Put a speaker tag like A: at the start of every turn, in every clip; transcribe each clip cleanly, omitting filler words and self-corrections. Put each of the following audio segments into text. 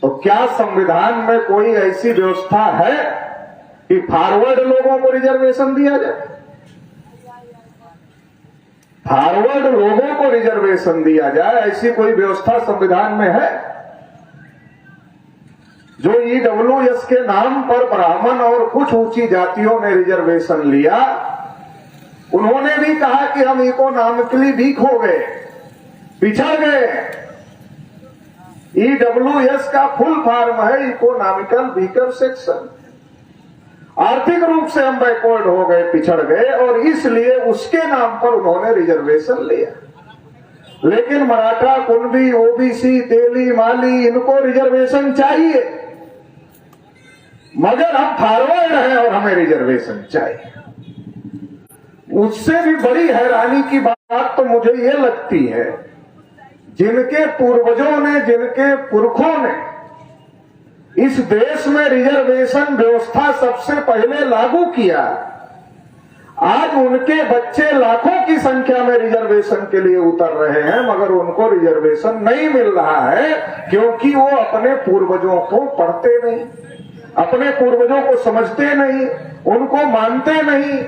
A: तो क्या संविधान में कोई ऐसी व्यवस्था है कि फॉरवर्ड लोगों को रिजर्वेशन दिया जाए? फॉरवर्ड लोगों को रिजर्वेशन दिया जाए, ऐसी कोई व्यवस्था संविधान में है? जो EWS के नाम पर ब्राह्मण और कुछ ऊंची जातियों ने रिजर्वेशन लिया, उन्होंने भी कहा कि हम इकोनॉमिकली वीक हो गए, पिछड़ गए। EWS का फुल फॉर्म है इकोनॉमिकल वीकर सेक्शन। आर्थिक रूप से हम बैकवर्ड हो गए, पिछड़ गए, और इसलिए उसके नाम पर उन्होंने रिजर्वेशन लिया। लेकिन मराठा, कुणबी, ओबीसी, तेली, माली, इनको रिजर्वेशन चाहिए, मगर हम फॉरवर्ड हैं और हमें रिजर्वेशन चाहिए। उससे भी बड़ी हैरानी की बात तो मुझे ये लगती है, जिनके पूर्वजों ने, जिनके पुरखों ने इस देश में रिजर्वेशन व्यवस्था सबसे पहले लागू किया, आज उनके बच्चे लाखों की संख्या में रिजर्वेशन के लिए उतर रहे हैं, मगर उनको रिजर्वेशन नहीं मिल रहा है, क्योंकि वो अपने पूर्वजों को पढ़ते नहीं, अपने पूर्वजों को समझते नहीं, उनको मानते नहीं।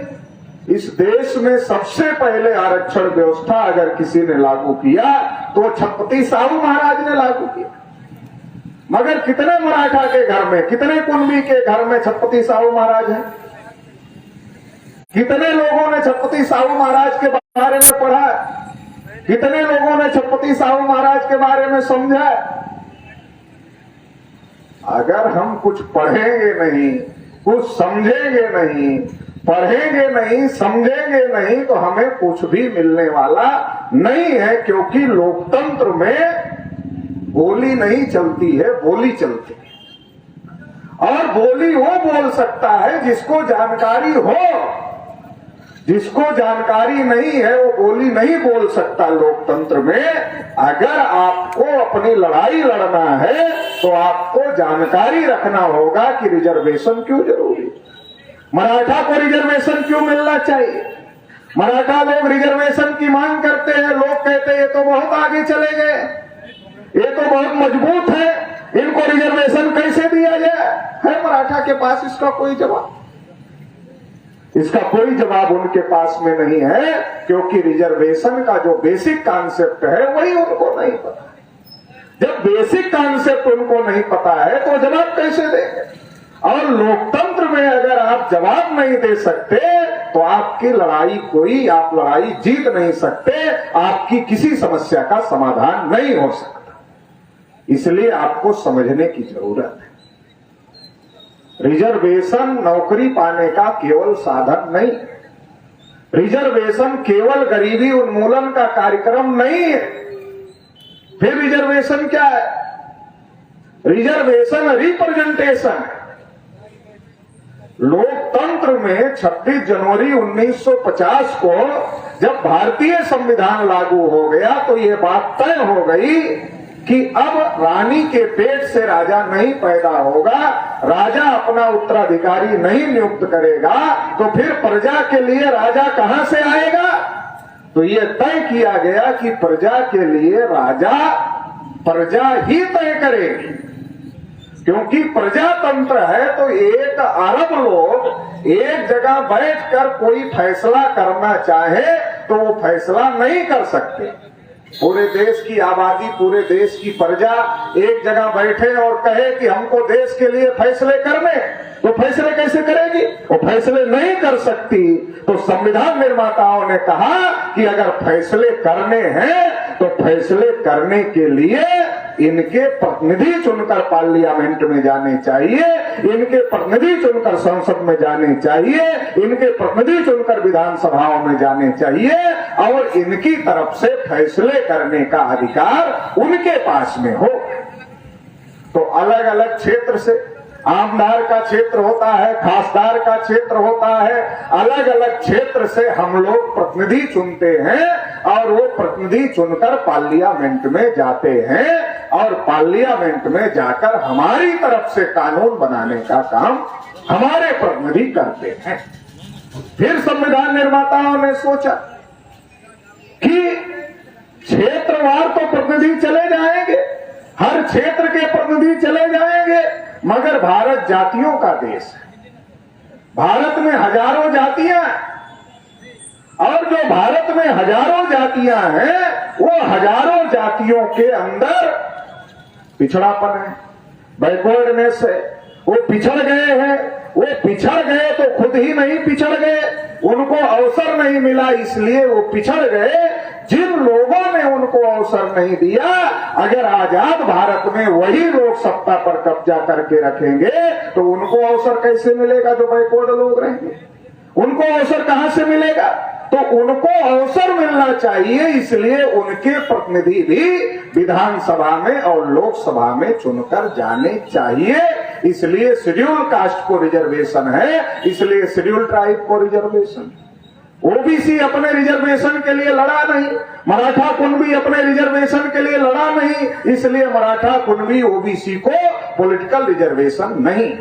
A: इस देश में सबसे पहले आरक्षण व्यवस्था अगर किसी ने लागू किया तो छत्रपति साहू महाराज ने लागू किया। मगर कितने मराठा के घर में, कितने कुणबी के घर में छत्रपति साहू महाराज हैं? कितने लोगों ने छत्रपति साहू महाराज के बारे में पढ़ा? कितने लोगों ने छत्रपति साहू महाराज के बारे में समझा? अगर हम कुछ पढ़ेंगे नहीं, कुछ समझेंगे नहीं, पढ़ेंगे नहीं, समझेंगे नहीं, तो हमें कुछ भी मिलने वाला नहीं है। क्योंकि लोकतंत्र में बोली नहीं चलती है, बोली चलती है। और बोली वो बोल सकता है जिसको जानकारी हो, जिसको जानकारी नहीं है वो बोली नहीं बोल सकता। लोकतंत्र में अगर आपको अपनी लड़ाई लड़ना है तो आपको जानकारी रखना होगा कि रिजर्वेशन क्यों जरूरी है, मराठा को रिजर्वेशन क्यों मिलना चाहिए। मराठा लोग रिजर्वेशन की मांग करते हैं, लोग कहते हैं ये तो बहुत आगे चले गए, ये तो बहुत मजबूत है, इनको रिजर्वेशन कैसे दिया जाए? है मराठा के पास इसका कोई जवाब? इसका कोई जवाब उनके पास में नहीं है, क्योंकि रिजर्वेशन का जो बेसिक कॉन्सेप्ट है वही उनको नहीं पता। जब बेसिक कॉन्सेप्ट उनको नहीं पता है तो जवाब कैसे देंगे? और लोकतंत्र में अगर आप जवाब नहीं दे सकते तो आपकी लड़ाई कोई, आप लड़ाई जीत नहीं सकते, आपकी किसी समस्या का समाधान नहीं हो सकता। इसलिए आपको समझने की जरूरत है, रिजर्वेशन नौकरी पाने का केवल साधन नहीं, रिजर्वेशन केवल गरीबी उन्मूलन का कार्यक्रम नहीं है। फिर रिजर्वेशन क्या है? रिजर्वेशन रिप्रेजेंटेशन है। लोकतंत्र में 26 जनवरी 1950 को जब भारतीय संविधान लागू हो गया तो ये बात तय हो गई कि अब रानी के पेट से राजा नहीं पैदा होगा, राजा अपना उत्तराधिकारी नहीं नियुक्त करेगा, तो फिर प्रजा के लिए राजा कहां से आएगा? तो ये तय किया गया कि प्रजा के लिए राजा प्रजा ही तय करेगी। क्योंकि प्रजातंत्र है तो 1 अरब लोग एक जगह बैठकर कोई फैसला करना चाहे तो वो फैसला नहीं कर सकते। पूरे देश की आबादी, पूरे देश की प्रजा एक जगह बैठे और कहे कि हमको देश के लिए फैसले करने, तो फैसले कैसे करेगी? वो फैसले नहीं कर सकती। तो संविधान निर्माताओं ने कहा कि अगर फैसले करने हैं तो फैसले करने के लिए इनके प्रतिनिधि चुनकर पार्लियामेंट में जाने चाहिए, इनके प्रतिनिधि चुनकर संसद में जाने चाहिए, इनके प्रतिनिधि चुनकर विधानसभाओं में जाने चाहिए, और इनकी तरफ से फैसले करने का अधिकार उनके पास में हो। तो अलग अलग क्षेत्र से, आमदार का क्षेत्र होता है, खासदार का क्षेत्र होता है, अलग अलग क्षेत्र से हम लोग प्रतिनिधि चुनते हैं और वो प्रतिनिधि चुनकर पार्लियामेंट में जाते हैं और पार्लियामेंट में जाकर हमारी तरफ से कानून बनाने का काम हमारे प्रतिनिधि करते हैं। फिर संविधान निर्माताओं ने सोचा कि क्षेत्रवार तो प्रतिनिधि चले जाएंगे, हर क्षेत्र के प्रतिनिधि चले जाएंगे, मगर भारत जातियों का देश है। भारत में हजारों जातियां हैं, और जो भारत में हजारों जातियां हैं, वो हजारों जातियों के अंदर पिछड़ापन है, बैकवर्डनेस है। वो पिछड़ गए हैं। वो पिछड़ गए तो खुद ही नहीं पिछड़ गए, उनको अवसर नहीं मिला इसलिए वो पिछड़ गए। जिन लोगों ने उनको अवसर नहीं दिया, अगर आजाद भारत में वही लोग सत्ता पर कब्जा करके रखेंगे तो उनको अवसर कैसे मिलेगा? जो बैकवर्ड लोग रहेंगे उनको अवसर कहां से मिलेगा? तो उनको अवसर मिलना चाहिए, इसलिए उनके प्रतिनिधि भी विधानसभा में और लोकसभा में चुनकर जाने चाहिए। इसलिए शेड्यूल कास्ट को रिजर्वेशन है, इसलिए शेड्यूल ट्राइब को रिजर्वेशन। ओबीसी अपने रिजर्वेशन के लिए लड़ा नहीं, मराठा कुणबी अपने रिजर्वेशन के लिए लड़ा नहीं, इसलिए मराठा कुणबी ओबीसी को पॉलिटिकल रिजर्वेशन नहीं।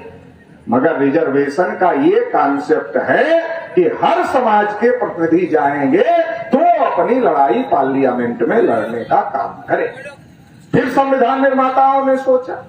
A: मगर रिजर्वेशन का ये कॉन्सेप्ट है कि हर समाज के प्रतिनिधि जाएंगे तो अपनी लड़ाई पार्लियामेंट में लड़ने का काम करें। फिर संविधान निर्माताओं ने सोचा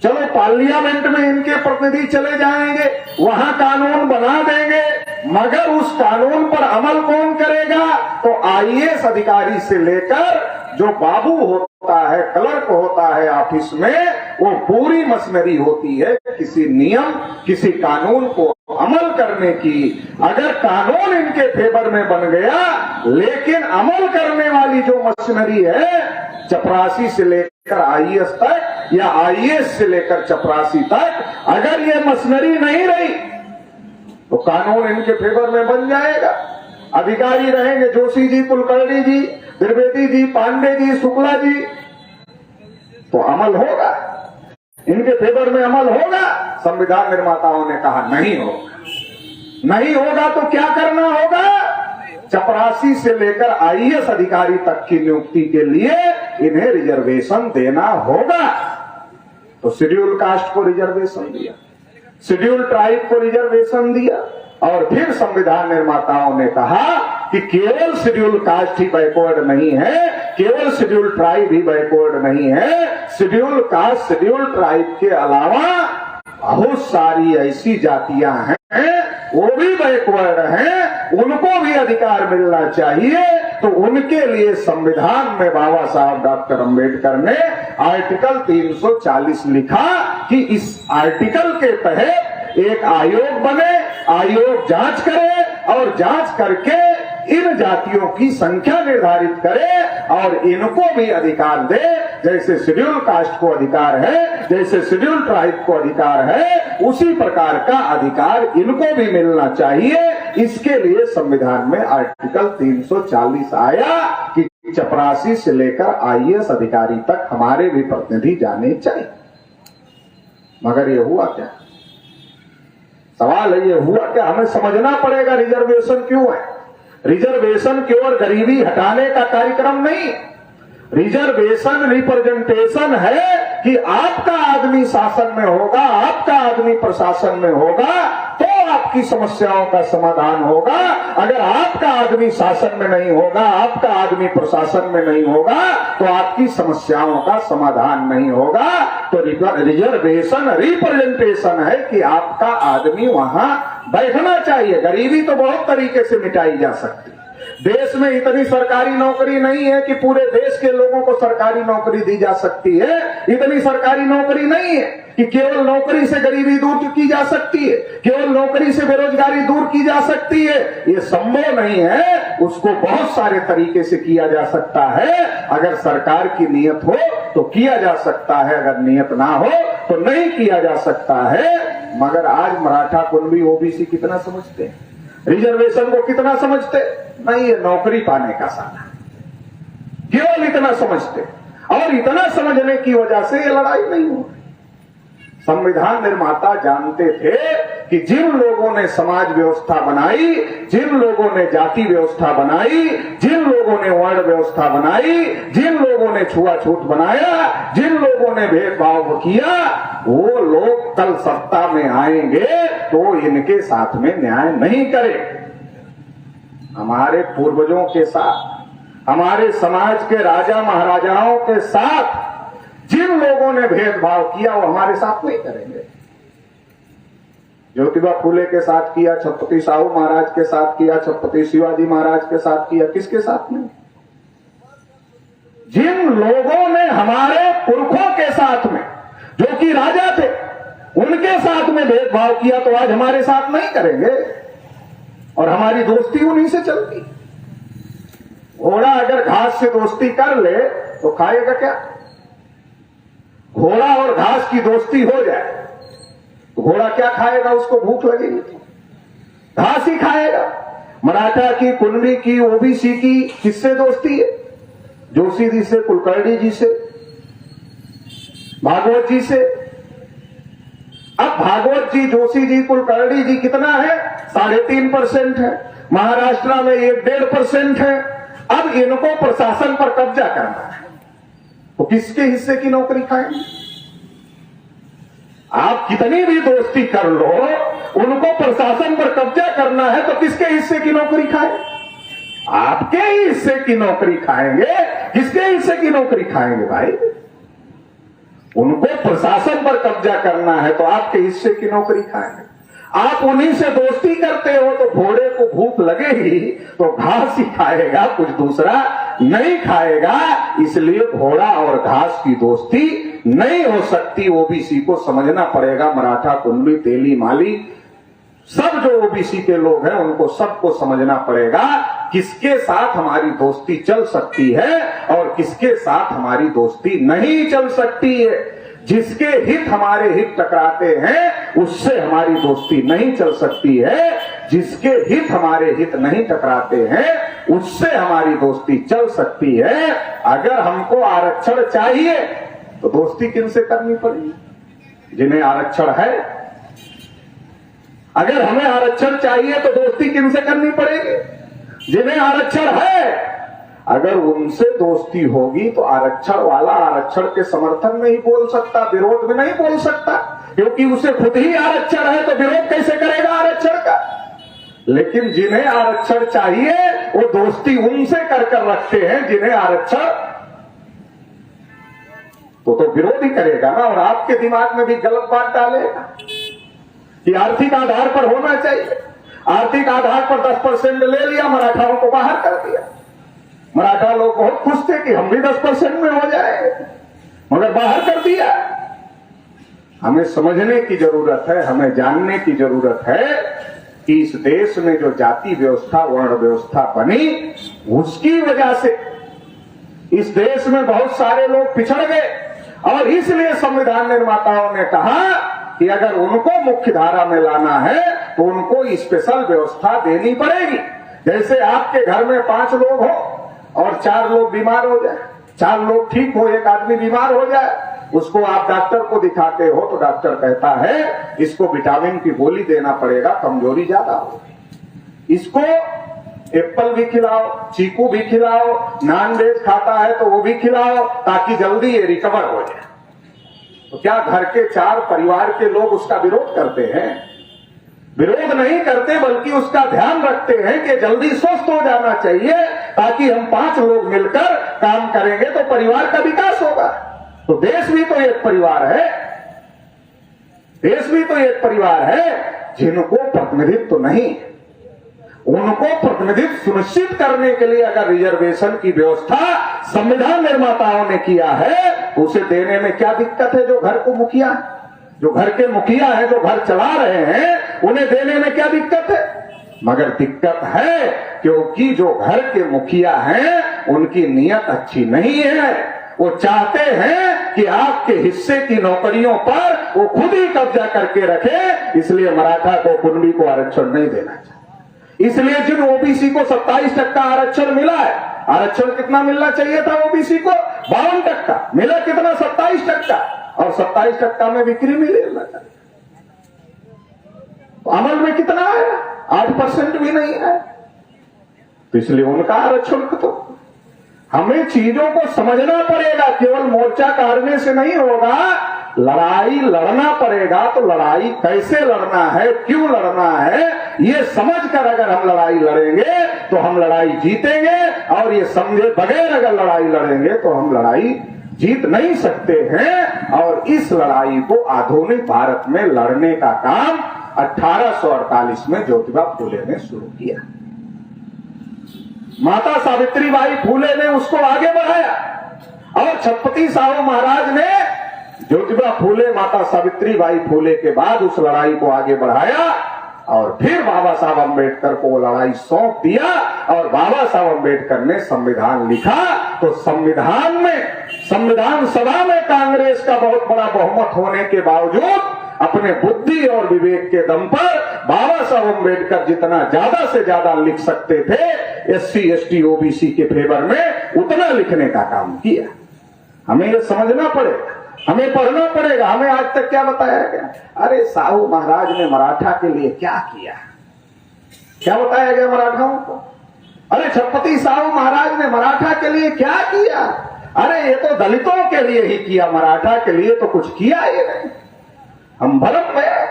A: चलो पार्लियामेंट में इनके प्रतिनिधि चले जाएंगे, वहां कानून बना देंगे, मगर उस कानून पर अमल कौन करेगा? तो आईएएस अधिकारी से लेकर जो बाबू होता है, क्लर्क होता है ऑफिस में, वो पूरी मशीनरी होती है किसी नियम, किसी कानून को अमल करने की। अगर कानून इनके फेवर में बन गया, लेकिन अमल करने वाली जो मशीनरी है चपरासी से लेकर आईएएस तक या आईएएस से लेकर चपरासी तक, अगर ये मशीनरी नहीं रही तो कानून इनके फेवर में बन जाएगा। अधिकारी रहेंगे जोशी जी, कुलकर्णी जी, द्विवेदी जी, पांडे जी, शुक्ला जी, तो अमल होगा, इनके फेवर में अमल होगा। संविधान निर्माताओं ने कहा नहीं होगा। नहीं होगा तो क्या करना होगा? चपरासी से लेकर आईएएस अधिकारी तक की नियुक्ति के लिए इन्हें रिजर्वेशन देना होगा। तो शेड्यूल कास्ट को रिजर्वेशन दिया, शेड्यूल ट्राइब को रिजर्वेशन दिया, और फिर संविधान निर्माताओं ने कहा कि केवल शेड्यूल कास्ट ही बैकवर्ड नहीं है, केवल शेड्यूल ट्राइब ही बैकवर्ड नहीं है, शेड्यूल कास्ट, शेड्यूल ट्राइब के अलावा बहुत सारी ऐसी जातियां हैं वो भी बैकवर्ड हैं, उनको भी अधिकार मिलना चाहिए। तो उनके लिए संविधान में बाबा साहब डॉक्टर अंबेडकर ने आर्टिकल 340 लिखा कि इस आर्टिकल के तहत एक आयोग बने, आयोग जांच करे और जांच करके इन जातियों की संख्या निर्धारित करे और इनको भी अधिकार दे। जैसे शेड्यूल कास्ट को अधिकार है, जैसे शेड्यूल ट्राइब को अधिकार है, उसी प्रकार का अधिकार इनको भी मिलना चाहिए। इसके लिए संविधान में आर्टिकल 340 आया कि चपरासी से लेकर आईएएस अधिकारी तक हमारे भी प्रतिनिधि जाने चाहिए। मगर ये हुआ क्या? सवाल है ये हुआ क्या? हमें समझना पड़ेगा रिजर्वेशन क्यों है। रिजर्वेशन केवल गरीबी हटाने का कार्यक्रम नहीं, रिजर्वेशन रिप्रेजेंटेशन है कि आपका आदमी शासन में होगा, आपका आदमी प्रशासन में होगा तो आपकी समस्याओं का समाधान होगा। अगर आपका आदमी शासन में नहीं होगा, आपका आदमी प्रशासन में नहीं होगा तो आपकी समस्याओं का समाधान नहीं होगा। तो रिजर्वेशन रिप्रेजेंटेशन है कि आपका आदमी वहां बैठना चाहिए। गरीबी तो बहुत तरीके से मिटाई जा सकती है। देश में इतनी सरकारी नौकरी नहीं है कि पूरे देश के लोगों को सरकारी नौकरी दी जा सकती है। इतनी सरकारी नौकरी नहीं है कि केवल नौकरी से गरीबी दूर की जा सकती है, केवल नौकरी से बेरोजगारी दूर की जा सकती है। ये संभव नहीं है। उसको बहुत सारे तरीके से किया जा सकता है। अगर सरकार की नियत हो तो किया जा सकता है, अगर नियत ना हो तो नहीं किया जा सकता है। मगर आज मराठा कुणबी ओबीसी कितना समझते हैं, रिजर्वेशन को कितना समझते? नहीं, ये नौकरी पाने का साधन, केवल इतना समझते। और इतना समझने की वजह से ये लड़ाई नहीं हो रही। संविधान निर्माता जानते थे कि जिन लोगों ने समाज व्यवस्था बनाई, जिन लोगों ने जाति व्यवस्था बनाई, जिन लोगों ने वर्ण व्यवस्था बनाई, जिन लोगों ने छुआछूत बनाया, जिन लोगों ने भेदभाव किया, वो लोग कल सत्ता में आएंगे तो इनके साथ में न्याय नहीं करे। हमारे पूर्वजों के साथ, हमारे समाज के राजा महाराजाओं के साथ जिन लोगों ने भेदभाव किया वो हमारे साथ नहीं करेंगे। ज्योतिबा फूले के साथ किया, छत्रपति साहू महाराज के साथ किया, छत्रपति शिवाजी महाराज के साथ किया, किसके साथ नहीं? जिन लोगों ने हमारे पुरखों के साथ में, जो कि राजा थे, उनके साथ में भेदभाव किया तो आज हमारे साथ नहीं करेंगे और हमारी दोस्ती उन्हीं से चलती। घोड़ा अगर घास से दोस्ती कर ले तो खाएगा क्या? घोड़ा और घास की दोस्ती हो जाए तो घोड़ा क्या खाएगा? उसको भूख लगेगी, घास ही खाएगा। मराठा की, कुणबी की, ओबीसी की किससे दोस्ती है? जोशी जी से, कुलकर्णी जी से, भागवत जी से। अब भागवत जी, जोशी जी, कुलकर्णी जी कितना है? 3.5% है। महाराष्ट्र में 1.5% है। अब इनको प्रशासन पर कब्जा करना है तो किसके हिस्से की नौकरी खाएंगे? आप कितनी भी दोस्ती कर लो, उनको प्रशासन पर कब्जा करना है तो किसके हिस्से की नौकरी खाएंगे? आपके ही हिस्से की नौकरी खाएंगे। किसके हिस्से की नौकरी खाएंगे भाई? उनको प्रशासन पर कब्जा करना है तो आपके हिस्से की नौकरी खाएंगे। आप उन्हीं से दोस्ती करते हो तो घोड़े को भूख लगेगी तो घास ही खाएगा, कुछ दूसरा नहीं खाएगा। इसलिए घोड़ा और घास की दोस्ती नहीं हो सकती। ओबीसी को समझना पड़ेगा। मराठा, कुणबी, तेली, माली, सब जो ओबीसी के लोग हैं उनको सबको समझना पड़ेगा किसके साथ हमारी दोस्ती चल सकती है और किसके साथ हमारी दोस्ती नहीं चल सकती है। जिसके हित हमारे हित टकराते हैं उससे हमारी दोस्ती नहीं चल सकती है। जिसके हित हमारे हित नहीं टकराते हैं उससे हमारी दोस्ती चल सकती है। अगर हमको आरक्षण चाहिए तो दोस्ती किनसे करनी पड़ेगी? जिन्हें आरक्षण है। अगर हमें आरक्षण चाहिए तो दोस्ती किनसे करनी पड़ेगी? जिन्हें आरक्षण है। अगर उनसे दोस्ती होगी तो आरक्षण वाला आरक्षण के समर्थन में ही बोल सकता, विरोध में नहीं बोल सकता, क्योंकि उसे खुद ही आरक्षण है तो विरोध कैसे करेगा आरक्षण का? लेकिन जिन्हें आरक्षण चाहिए वो दोस्ती उनसे कर रखते हैं जिन्हें आरक्षण, तो विरोध ही करेगा ना। और आपके दिमाग में भी गलत बात डालेगा कि आर्थिक आधार पर होना चाहिए। आर्थिक आधार पर 10% ले लिया, मराठाओं को बाहर कर दिया। मराठा लोग बहुत खुश थे कि हम भी 10% में हो जाए, मगर बाहर कर दिया। हमें समझने की जरूरत है, हमें जानने की जरूरत है कि इस देश में जो जाति व्यवस्था, वर्ण व्यवस्था बनी, उसकी वजह से इस देश में बहुत सारे लोग पिछड़ गए। और इसलिए संविधान निर्माताओं ने कहा कि अगर उनको मुख्य धारा में लाना है तो उनको स्पेशल व्यवस्था देनी पड़ेगी। जैसे आपके घर में 5 लोग हो और 4 लोग बीमार हो जाए, 4 लोग ठीक हो, एक आदमी बीमार हो जाए, उसको आप डॉक्टर को दिखाते हो तो डॉक्टर कहता है इसको विटामिन की गोली देना पड़ेगा, कमजोरी ज्यादा होगी। इसको एप्पल भी खिलाओ, चीकू भी खिलाओ, नॉन वेज खाता है तो वो भी खिलाओ ताकि जल्दी ये रिकवर हो जाए। तो क्या घर के 4 परिवार के लोग उसका विरोध करते हैं? विरोध नहीं करते, बल्कि उसका ध्यान रखते हैं कि जल्दी स्वस्थ हो जाना चाहिए ताकि हम 5 लोग मिलकर काम करेंगे तो परिवार का विकास होगा। तो देश भी तो एक परिवार है, देश भी तो एक परिवार है। जिनको प्रतिनिधित्व नहीं, उनको प्रतिनिधित्व सुनिश्चित करने के लिए अगर रिजर्वेशन की व्यवस्था संविधान निर्माताओं ने किया है तो उसे देने में क्या दिक्कत है? जो घर को मुखिया, जो घर के मुखिया है, जो घर चला रहे हैं, उन्हें देने में क्या दिक्कत है? मगर दिक्कत है क्योंकि जो घर के मुखिया हैं उनकी नीयत अच्छी नहीं है। वो चाहते हैं कि आपके हिस्से की नौकरियों पर वो खुद ही कब्जा करके रखे। इसलिए मराठा को, कुणबी को आरक्षण नहीं देना चाहिए। इसलिए जिन ओबीसी को 27% आरक्षण मिला है, आरक्षण कितना मिलना चाहिए था ओबीसी को? 52%। मिला कितना? 27%। और 27% में बिक्री मिले तो अमल में कितना है? 8% भी नहीं है। तो इसलिए उनका आरक्षण खत्म। हमें चीजों को समझना पड़ेगा, केवल मोर्चा काटने से नहीं होगा, लड़ाई लड़ना पड़ेगा। तो लड़ाई कैसे लड़ना है, क्यों लड़ना है, ये समझकर अगर हम लड़ाई लड़ेंगे तो हम लड़ाई जीतेंगे। और ये समझे बगैर अगर लड़ाई लड़ेंगे तो हम लड़ाई जीत नहीं सकते हैं। और इस लड़ाई को आधुनिक भारत में लड़ने का काम 1848 में ज्योतिबा फूले ने शुरू किया। माता सावित्रीबाई फूले ने उसको आगे बढ़ाया और छत्रपति साहू महाराज ने ज्योतिबा फूले, माता सावित्रीबाई फूले के बाद उस लड़ाई को आगे बढ़ाया और फिर बाबा साहब अम्बेडकर को वो लड़ाई सौंप दिया और बाबा साहब अम्बेडकर ने संविधान लिखा। तो संविधान में, संविधान सभा में कांग्रेस का बहुत बड़ा बहुमत होने के बावजूद अपने बुद्धि और विवेक के दम पर बाबा साहब अम्बेडकर जितना ज्यादा से ज्यादा लिख सकते थे SC ST OBC के फेवर में, उतना लिखने का काम किया। हमें ये समझना पड़ेगा, हमें पढ़ना पड़ेगा। हमें आज तक क्या बताया गया? अरे साहू महाराज ने मराठा के लिए क्या किया? क्या बताया गया मराठाओं को? अरे छत्रपति साहू महाराज ने मराठा के लिए क्या किया? अरे ये तो दलितों के लिए ही किया, मराठा के लिए तो कुछ किया ही नहीं। हम भरम में,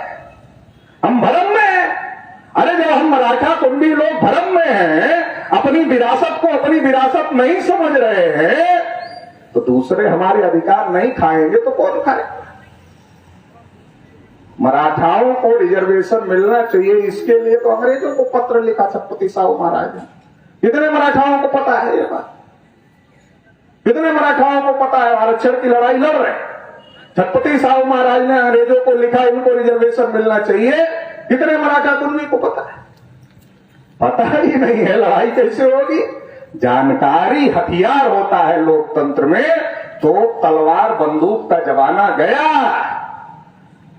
A: हम भरम में हैं। अरे जब हम मराठा कुंडी लोग भरम में हैं, अपनी विरासत को अपनी विरासत नहीं समझ रहे हैं, तो दूसरे हमारे अधिकार नहीं खाएंगे तो कौन खाएगा? मराठाओं को रिजर्वेशन मिलना चाहिए, इसके लिए तो अंग्रेजों को पत्र लिखा छत्रपति साहू महाराज ने। कितने मराठाओं को पता है ये बात? कितने मराठाओं को पता है? आरक्षण की लड़ाई लड़ रहे छत्रपति साहू महाराज ने अंग्रेजों को लिखा इनको रिजर्वेशन मिलना चाहिए। कितने मराठा कुंडी को पता है? पता ही नहीं है। लड़ाई कैसे होगी? जानकारी हथियार होता है लोकतंत्र में। तो तलवार बंदूक का जमाना गया,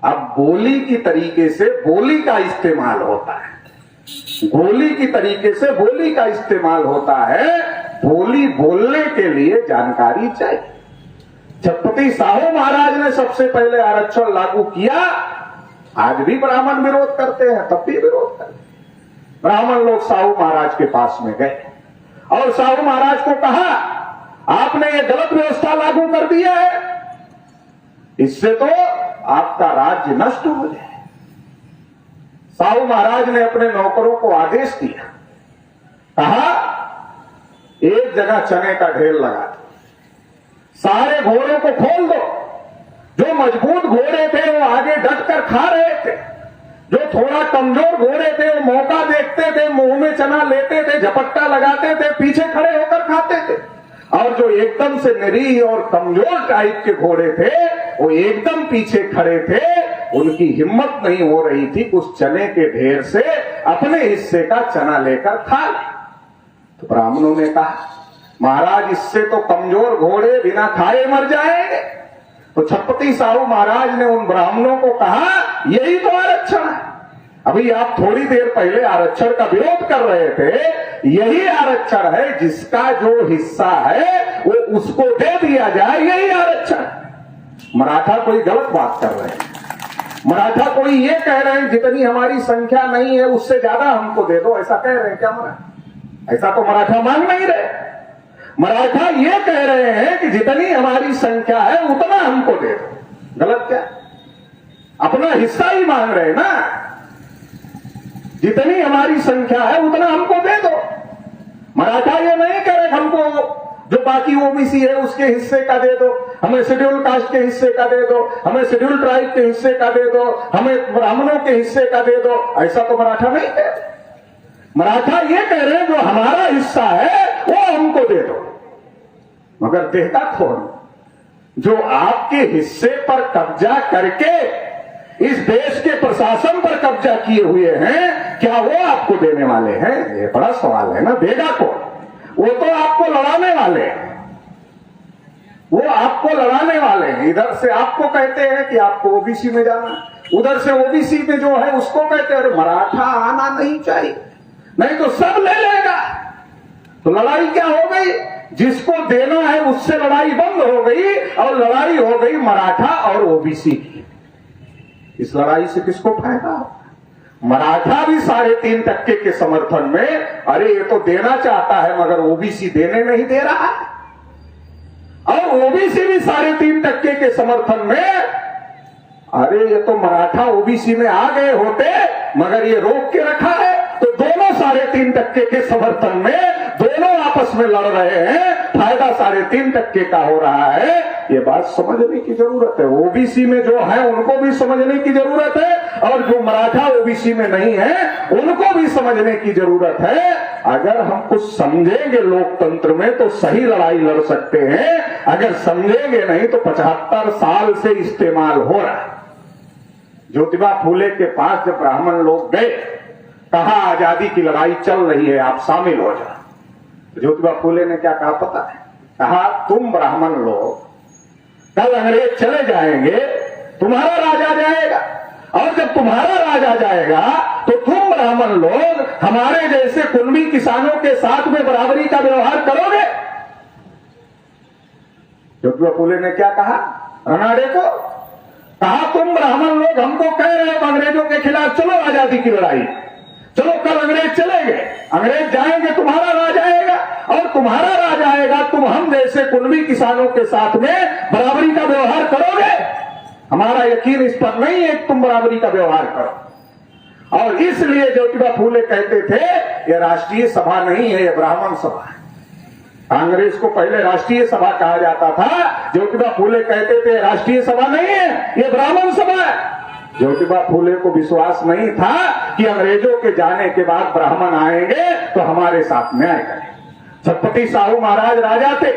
A: अब गोली की तरीके से बोली का इस्तेमाल होता है। गोली की तरीके से बोली का इस्तेमाल होता है। बोली बोलने के लिए जानकारी चाहिए। छत्रपति साहू महाराज ने सबसे पहले आरक्षण लागू किया। आज भी ब्राह्मण विरोध करते हैं, तब भी विरोध करते हैं। ब्राह्मण लोग साहू महाराज के पास में गए और साहू महाराज को कहा, आपने ये गलत व्यवस्था लागू कर दिया है, इससे तो आपका राज्य नष्ट हो जाए। साहू महाराज ने अपने नौकरों को आदेश दिया, कहा एक जगह चने का ढेर लगा दो, सारे घोड़ों को खोल दो। जो मजबूत घोड़े थे वो आगे डटकर खा रहे थे, जो थोड़ा कमजोर घोड़े थे वो मौका देखते थे, मुंह में चना लेते थे, झपट्टा लगाते थे, पीछे खड़े होकर खाते थे। और जो एकदम से निरीह और कमजोर टाइप के घोड़े थे वो एकदम पीछे खड़े थे, उनकी हिम्मत नहीं हो रही थी उस चने के ढेर से अपने हिस्से का चना लेकर खा ले। तो ब्राह्मणों ने कहा, महाराज इससे तो कमजोर घोड़े बिना खाए मर जाएंगे। तो छत्रपति साहू महाराज ने उन ब्राह्मणों को कहा, यही तो आरक्षण है। अभी आप थोड़ी देर पहले आरक्षण का विरोध कर रहे थे, यही आरक्षण है। जिसका जो हिस्सा है वो उसको दे दिया जाए, यही आरक्षण। मराठा कोई गलत बात कर रहे हैं। मराठा कोई ये कह रहे हैं जितनी हमारी संख्या नहीं है उससे ज्यादा हमको दे दो, ऐसा कह रहे हैं क्या मराठा? ऐसा तो मराठा मांग नहीं रहे। मराठा ये कह रहे हैं कि जितनी हमारी संख्या है उतना हमको दे दो। गलत क्या? अपना हिस्सा ही मांग रहे ना। जितनी हमारी संख्या है उतना हमको दे दो। मराठा ये नहीं कह रहे हमको जो बाकी ओबीसी है उसके हिस्से का दे दो, हमें शेड्यूल कास्ट के हिस्से का दे दो, हमें शेड्यूल ट्राइब के हिस्से का दे दो, हमें ब्राह्मणों के हिस्से का दे दो। ऐसा तो मराठा नहीं कह रहे। मराठा ये कह रहे हैं जो हमारा हिस्सा है वो हमको दे दो। मगर देता कौन? जो आपके हिस्से पर कब्जा करके इस देश के प्रशासन पर कब्जा किए हुए हैं, क्या वो आपको देने वाले हैं? ये बड़ा सवाल है ना। देगा कौन? वो तो आपको लड़ाने वाले हैं, वो आपको लड़ाने वाले हैं। इधर से आपको कहते हैं कि आपको ओबीसी में जाना, उधर से ओबीसी में जो है उसको कहते हैं मराठा आना नहीं चाहिए, नहीं तो सब ले लेगा। तो लड़ाई क्या हो गई? जिसको देना है उससे लड़ाई बंद हो गई और लड़ाई हो गई मराठा और ओबीसी की। इस लड़ाई से किसको फायदा? मराठा भी 3.5% के समर्थन में, अरे ये तो देना चाहता है मगर ओबीसी देने नहीं दे रहा है, और ओबीसी भी 3.5% के समर्थन में, अरे ये तो मराठा ओबीसी में आ गए होते मगर ये रोक के रखा है। तो दोनों 3.5% के समर्थन में दोनों आपस में लड़ रहे हैं, फायदा 3.5% का हो रहा है ये बात समझने की जरूरत है। ओबीसी में जो है उनको भी समझने की जरूरत है, और जो मराठा ओबीसी में नहीं है उनको भी समझने की जरूरत है। अगर हम कुछ समझेंगे लोकतंत्र में तो सही लड़ाई लड़ सकते हैं, अगर समझेंगे नहीं तो 75 साल से इस्तेमाल हो रहा है। ज्योतिबा फूले के पास जब ब्राह्मण लोग गए, कहा आजादी की लड़ाई चल रही है, आप शामिल हो जाओ। ज्योतिबा फूले ने क्या कहा पता है? कहा तुम ब्राह्मण लोग कल अंग्रेज चले जाएंगे, तुम्हारा राज आ जाएगा, और जब तुम्हारा राज आ जाएगा तो तुम ब्राह्मण लोग हमारे जैसे कुणबी किसानों के साथ में बराबरी का व्यवहार करोगे। ज्योतिबा फूले ने क्या कहा रनाड़े को? कहा तुम ब्राह्मण लोग हमको कह रहे हो अंग्रेजों के खिलाफ चलो आजादी की लड़ाई, चलो कल अंग्रेज चले गए, अंग्रेज जाएंगे तुम्हारा राज आएगा, और तुम्हारा राज आएगा तुम हम जैसे कुणबी किसानों के साथ में बराबरी का व्यवहार करोगे। हमारा यकीन इस पर नहीं है कि तुम बराबरी का व्यवहार करो। और इसलिए ज्योतिबा फूले कहते थे यह राष्ट्रीय सभा नहीं है, यह ब्राह्मण सभा है। कांग्रेस को पहले राष्ट्रीय सभा कहा जाता था, ज्योतिबा फूले कहते थे राष्ट्रीय सभा नहीं है, यह ब्राह्मण सभा है। ज्योतिबा फूले को विश्वास नहीं था कि अंग्रेजों के जाने के बाद ब्राह्मण आएंगे तो हमारे साथ न्याय करेंगे। छत्रपति साहू महाराज राजा थे,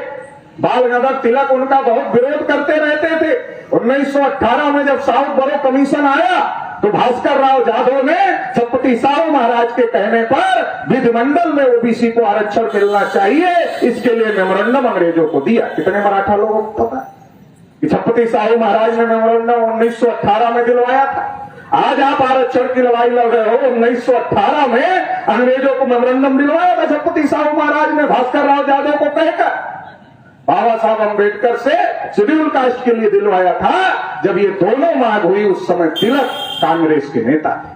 A: बाल गंगाधर तिलक उनका बहुत विरोध करते रहते थे। 1918 में जब साउथ बरो कमीशन आया तो भास्कर राव जाधव ने छत्रपति साहू महाराज के कहने पर विधिमंडल में ओबीसी को आरक्षण मिलना चाहिए, इसके लिए मेमोरेंडम अंग्रेजों को दिया। कितने मराठा लोगों को पता कि छत्रपति साहू महाराज ने मेमोरेंडम 1918 में दिलवाया था। आज आप आरक्षण की लड़ाई लड़ रहे हो, 1918 में अंग्रेजों को मेमोरेंडम दिलवाया था छत्रपति साहू महाराज ने भास्कर राव जाधव को कहकर। बाबा साहब अंबेडकर से शेड्यूल कास्ट के लिए दिलवाया था। जब ये दोनों मांग हुई उस समय तिलक कांग्रेस के नेता थे,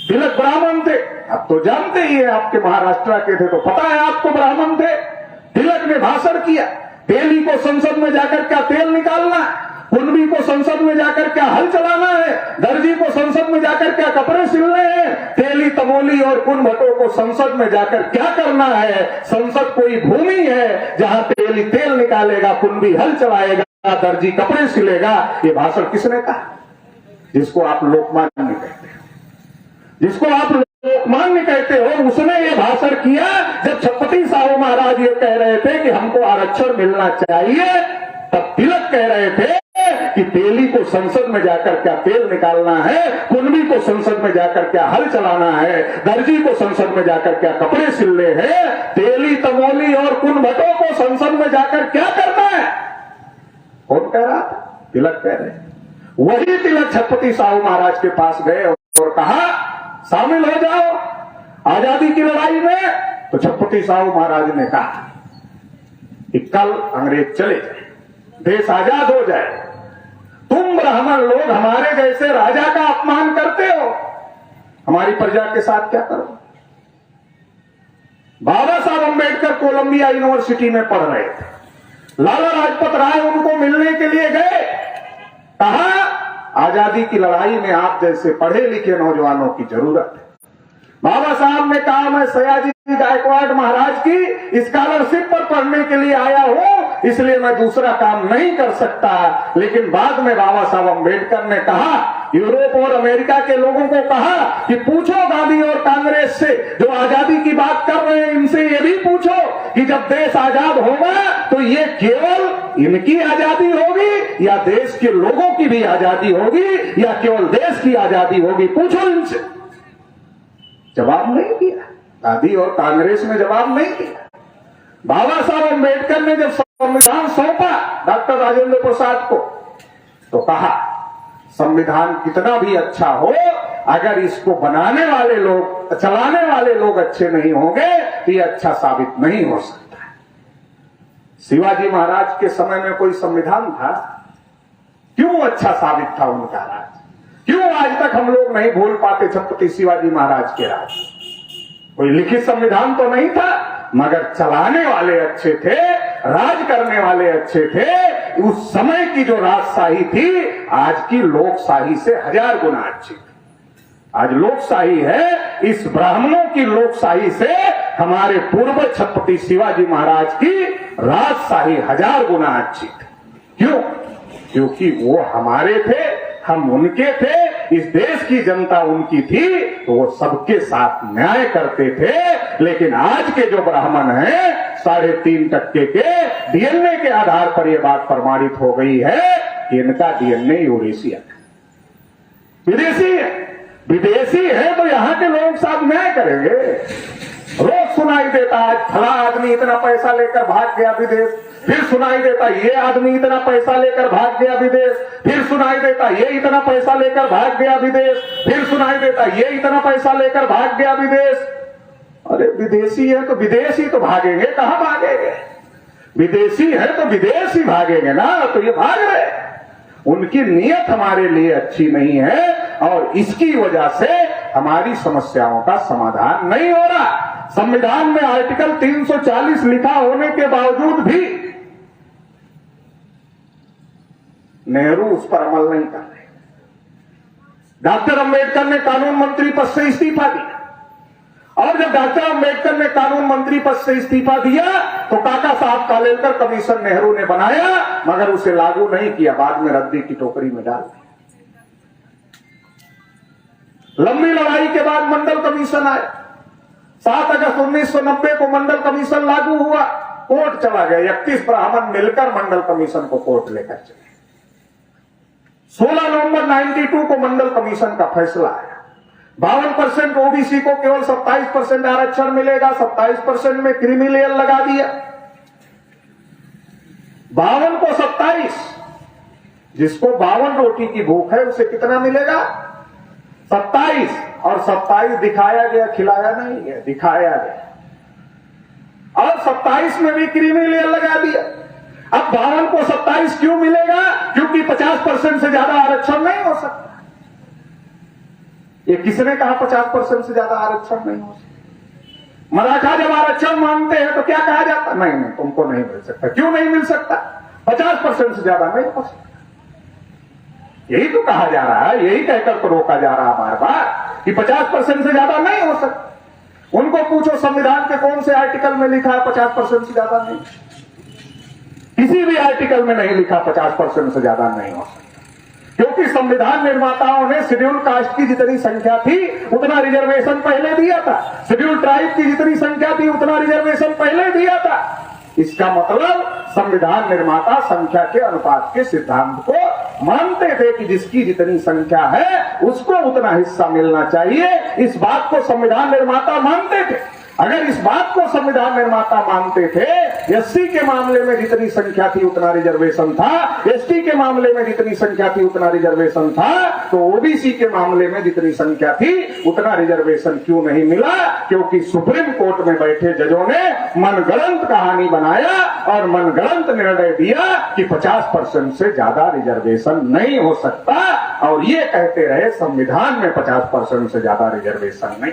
A: तिलक ब्राह्मण थे। अब तो जानते ही है, आपके महाराष्ट्र के थे तो पता है आपको ब्राह्मण थे। तिलक ने भाषण किया, तेली को संसद में जाकर क्या तेल निकालना है, कुणबी को संसद में जाकर क्या हल चलाना है, दर्जी को संसद में जाकर क्या कपड़े सिलने हैं, तेली तमोली और कुन भट्टों को संसद में जाकर क्या करना है। संसद कोई भूमि है जहां तेली तेल निकालेगा, कुणबी हल चलाएगा, दर्जी कपड़े सिलेगा। ये भाषण किसने कहा? जिसको आप लोकमान्य कहते हो, जिसको आप लोकमान्य कहते हो, उसने ये भाषण किया जब छत्रपति साहू महाराज ये कह रहे थे कि हमको आरक्षण मिलना चाहिए। तब तिलक कह रहे थे कि तेली को संसद में जाकर क्या तेल निकालना है, कुणबी को संसद में जाकर क्या हल चलाना है, दर्जी को संसद में जाकर क्या कपड़े सिलने हैं, तेली तमोली और कुन भट्टों को संसद में जाकर क्या करना है। कौन कह रहा था? तिलक कह रहे। वही तिलक छत्रपति साहू महाराज के पास गए और कहा शामिल हो जाओ आजादी की लड़ाई में। तो छत्रपति साहू महाराज ने कहा कि कल अंग्रेज चले जाए, देश आजाद हो जाए, तुम ब्राह्मण लोग हमारे जैसे राजा का अपमान करते हो, हमारी प्रजा के साथ क्या करो। बाबा साहब अंबेडकर कोलंबिया यूनिवर्सिटी में पढ़ रहे थे, लाला लाजपत राय उनको मिलने के लिए गए। कहा आजादी की लड़ाई में आप जैसे पढ़े लिखे नौजवानों की जरूरत है। बाबा साहब ने कहा मैं सयाजी गायकवाड़ महाराज की स्कॉलरशिप पर पढ़ने के लिए आया हूं, इसलिए मैं दूसरा काम नहीं कर सकता। लेकिन बाद में बाबा साहब अंबेडकर ने कहा, यूरोप और अमेरिका के लोगों को कहा कि पूछो गांधी और कांग्रेस से जो आजादी की बात कर रहे हैं, इनसे ये भी पूछो कि जब देश आजाद होगा तो ये केवल इनकी आजादी होगी या देश के लोगों की भी आजादी होगी या केवल देश की आजादी होगी। पूछो इनसे। जवाब नहीं दिया, गांधी और कांग्रेस ने जवाब नहीं दिया। बाबा साहब अंबेडकर ने जब संविधान सौंपा डॉक्टर राजेंद्र प्रसाद को, तो कहा संविधान कितना भी अच्छा हो, अगर इसको बनाने वाले लोग, चलाने वाले लोग अच्छे नहीं होंगे तो ये अच्छा साबित नहीं हो सकता। शिवाजी महाराज के समय में कोई संविधान था? क्यों अच्छा साबित था उनका राज? क्यों आज तक हम लोग नहीं भूल पाते छत्रपति शिवाजी महाराज के राज? कोई लिखित संविधान तो नहीं था, मगर चलाने वाले अच्छे थे, राज करने वाले अच्छे थे। उस समय की जो राजशाही थी आज की लोकशाही से 1000 गुना अच्छी थी। आज लोकशाही है, इस ब्राह्मणों की लोकशाही से हमारे पूर्वज छत्रपति शिवाजी महाराज की राजशाही 1000 गुना अच्छी थी। क्यों? क्योंकि वो हमारे थे, हम उनके थे, इस देश की जनता उनकी थी, तो वो सबके साथ न्याय करते थे। लेकिन आज के जो ब्राह्मण हैं 3.5% के डीएनए के आधार पर यह बात प्रमाणित हो गई है कि इनका डीएनए यूरेशियन है, विदेशी है। विदेशी है तो यहां के लोग साथ न्याय करेंगे। रोज सुनाई देता है फला आदमी इतना पैसा लेकर भाग गया विदेश, फिर सुनाई देता ये आदमी इतना पैसा लेकर भाग गया विदेश, फिर सुनाई देता ये इतना पैसा लेकर भाग गया विदेश, फिर सुनाई देता ये इतना पैसा लेकर भाग गया विदेश। अरे विदेशी है तो विदेशी तो भागेंगे, कहां भागेंगे? विदेशी है तो विदेश ही भागेंगे ना, तो ये भाग रहे। उनकी नीयत हमारे लिए अच्छी नहीं है और इसकी वजह से हमारी समस्याओं का समाधान नहीं हो रहा। संविधान में आर्टिकल 340 लिखा होने के बावजूद भी नेहरू उस पर अमल नहीं कर रहे। डॉक्टर अंबेडकर ने कानून मंत्री पद से इस्तीफा दिया और जब डॉक्टर अंबेडकर ने कानून मंत्री पद से इस्तीफा दिया तो काका साहब कालेलकर कमीशन नेहरू ने बनाया, मगर उसे लागू नहीं किया, बाद में रद्दी की टोकरी में डाल दिया। लंबी लड़ाई के बाद मंडल कमीशन आया। 7 अगस्त 1990 को मंडल कमीशन लागू हुआ, कोर्ट चला गया। 31 ब्राह्मण मिलकर मंडल कमीशन को कोर्ट लेकर चले। 16 नवंबर 92 को मंडल कमीशन का फैसला आया। 52% ओबीसी को केवल 27% आरक्षण मिलेगा, 27% में क्रीमी लेयर लगा दिया। 52 को 27, जिसको 52 रोटी की भूख है उसे कितना मिलेगा? 27, और 27 दिखाया गया, खिलाया नहीं है, दिखाया गया। और 27 में भी क्रीमी लेयर लगा दिया। अब 52 को 27 क्यों मिलेगा? क्योंकि 50% से ज्यादा आरक्षण नहीं हो सकता। ये किसने कहा 50% से ज्यादा आरक्षण नहीं हो सकता? मराठा जब आरक्षण मांगते हैं तो क्या कहा जाता? नहीं नहीं, तुमको नहीं मिल सकता। क्यों नहीं मिल सकता? 50% से ज्यादा नहीं हो सकता। यही तो कहा जा रहा है, यही कहकर तो रोका जा रहा है बार बार कि 50% से ज्यादा नहीं हो सकता। उनको पूछो संविधान के कौन से आर्टिकल में लिखा है 50% से ज्यादा नहीं? किसी भी आर्टिकल में नहीं लिखा 50% से ज्यादा नहीं हो सकता। क्योंकि संविधान निर्माताओं ने शेड्यूल कास्ट की जितनी संख्या थी उतना रिजर्वेशन पहले दिया था, शेड्यूल ट्राइब की जितनी संख्या थी उतना रिजर्वेशन पहले दिया था। इसका मतलब संविधान निर्माता संख्या के अनुपात के सिद्धांत को मानते थे कि जिसकी जितनी संख्या है उसको उतना हिस्सा मिलना चाहिए। इस बात को संविधान निर्माता मानते थे। अगर इस बात को संविधान निर्माता मानते थे, एससी के मामले में जितनी संख्या थी उतना रिजर्वेशन था, एसटी के मामले में जितनी संख्या थी उतना रिजर्वेशन था, तो ओबीसी के मामले में जितनी संख्या थी उतना रिजर्वेशन क्यों नहीं मिला? क्योंकि सुप्रीम कोर्ट में बैठे जजों ने मनगढ़ंत कहानी बनाया और मनगढ़ंत निर्णय दिया कि 50% से ज्यादा रिजर्वेशन नहीं हो सकता, और ये कहते रहे संविधान में 50% से ज्यादा रिजर्वेशन नहीं।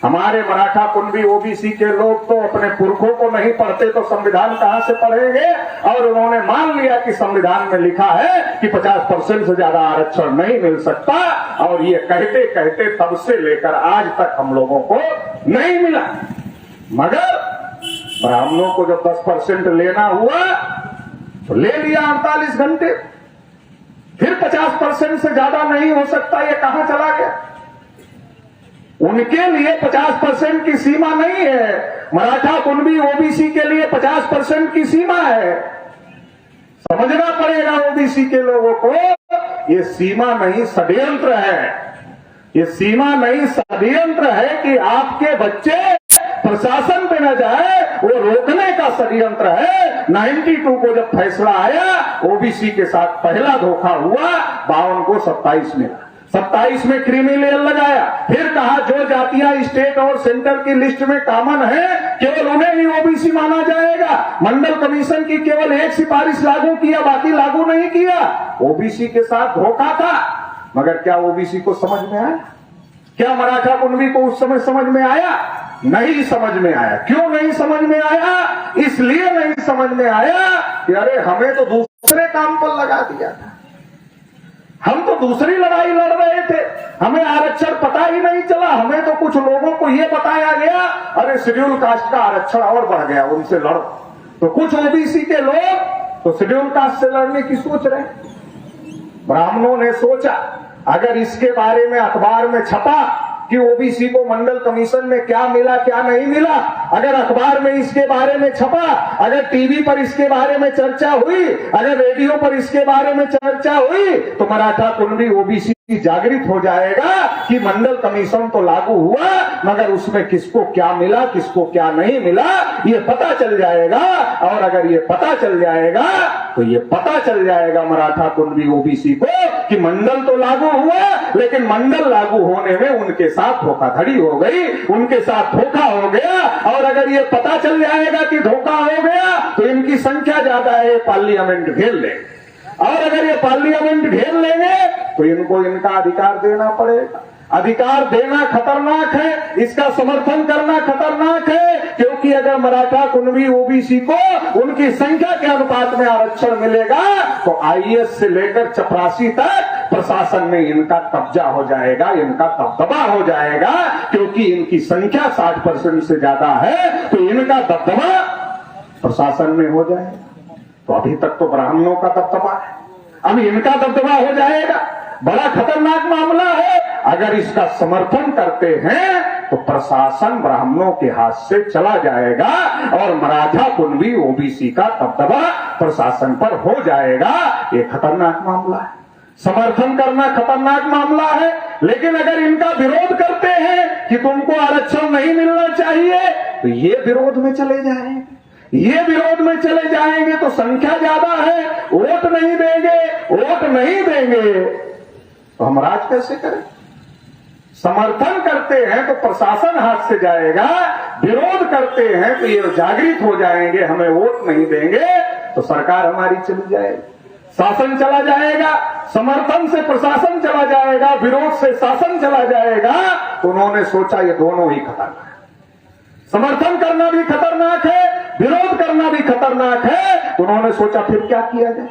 A: हमारे मराठा कुंभी ओबीसी के लोग तो अपने पुरखों को नहीं पढ़ते तो संविधान कहां से पढ़ेंगे? और उन्होंने मान लिया कि संविधान में लिखा है कि 50% से ज्यादा आरक्षण नहीं मिल सकता, और ये कहते कहते तब से लेकर आज तक हम लोगों को नहीं मिला। मगर ब्राह्मणों को जब 10% लेना हुआ तो ले लिया 48 घंटे। फिर 50% से ज्यादा नहीं हो सकता, ये कहां चला गया? उनके लिए 50% की सीमा नहीं है, मराठा कुंभी ओबीसी के लिए 50% की सीमा है। समझना पड़ेगा ओबीसी के लोगों को, ये सीमा नहीं षड्यंत्र है। ये सीमा नहीं षड्यंत्र है कि आपके बच्चे प्रशासन पे न जाए, वो रोकने का षड्यंत्र है। 92 को जब फैसला आया, ओबीसी के साथ पहला धोखा हुआ, 52 को 27 मिला। 27 में क्रीमी लेयर लगाया। फिर कहा जो जातियां स्टेट और सेंटर की लिस्ट में कॉमन है केवल उन्हें ही ओबीसी माना जाएगा। मंडल कमीशन की केवल एक सिफारिश लागू किया, बाकी लागू नहीं किया। ओबीसी के साथ धोखा था। मगर क्या ओबीसी को समझ में आया? क्या मराठा कुंभी को उस समय समझ में आया? नहीं समझ में आया। क्यों नहीं समझ में आया? इसलिए नहीं समझ में आया कि अरे हमें तो दूसरे काम पर लगा दिया था, हम तो दूसरी लड़ाई लड़ रहे थे, हमें आरक्षण पता ही नहीं चला। हमें तो कुछ लोगों को यह बताया गया अरे शेड्यूल कास्ट का आरक्षण और बढ़ गया, उनसे लड़ो। तो कुछ ओबीसी के लोग तो शेड्यूल कास्ट से लड़ने की सोच रहे हैं। ब्राह्मणों ने सोचा अगर इसके बारे में अखबार में छपा कि ओबीसी को मंडल कमीशन में क्या मिला क्या नहीं मिला, अगर अखबार में इसके बारे में छपा, अगर टीवी पर इसके बारे में चर्चा हुई, अगर रेडियो पर इसके बारे में चर्चा हुई, तो मराठा कुणबी ओबीसी जागृत हो जाएगा कि मंडल कमीशन तो लागू हुआ मगर उसमें किसको क्या मिला किसको क्या नहीं मिला ये पता चल जाएगा। और अगर ये पता चल जाएगा तो ये पता चल जाएगा मराठा कुणबी ओबीसी को कि मंडल तो लागू हुआ लेकिन मंडल लागू होने में उनके साथ धोखाधड़ी हो गई, उनके साथ धोखा हो गया। और अगर ये पता चल जाएगा कि धोखा हो गया तो इनकी संख्या ज्यादा है, पार्लियामेंट घेर लेंगे। और अगर ये पार्लियामेंट घेर लेंगे तो इनको इनका अधिकार देना पड़ेगा। अधिकार देना खतरनाक है, इसका समर्थन करना खतरनाक है, क्योंकि अगर मराठा कुणबी ओबीसी को उनकी संख्या के अनुपात में आरक्षण मिलेगा तो आईएएस से लेकर चपरासी तक प्रशासन में इनका कब्जा हो जाएगा, इनका दबदबा हो जाएगा। क्योंकि इनकी संख्या 60% से ज्यादा है तो इनका दबदबा प्रशासन में हो जाएगा। तो अभी तक तो ब्राह्मणों का दबदबा है, अभी इनका दबदबा हो जाएगा। बड़ा खतरनाक मामला है। अगर इसका समर्थन करते हैं तो प्रशासन ब्राह्मणों के हाथ से चला जाएगा और मराठा कुणबी ओबीसी का दबदबा प्रशासन पर हो जाएगा। ये खतरनाक मामला है, समर्थन करना खतरनाक मामला है। लेकिन अगर इनका विरोध करते हैं कि तुमको आरक्षण नहीं मिलना चाहिए तो ये विरोध में चले जाएंगे, ये विरोध में चले जाएंगे तो संख्या ज्यादा है, वोट नहीं देंगे, वोट नहीं देंगे तो हम राज कैसे करें। समर्थन करते हैं तो प्रशासन हाथ से जाएगा, विरोध करते हैं तो ये जागृत हो जाएंगे, हमें वोट नहीं देंगे तो सरकार हमारी चली जाएगी, शासन चला जाएगा। समर्थन से प्रशासन चला जाएगा, विरोध से शासन चला जाएगा। तो उन्होंने सोचा ये दोनों ही खतरनाक है, समर्थन करना भी खतरनाक है, विरोध करना भी खतरनाक है। तो उन्होंने सोचा फिर क्या किया जाए।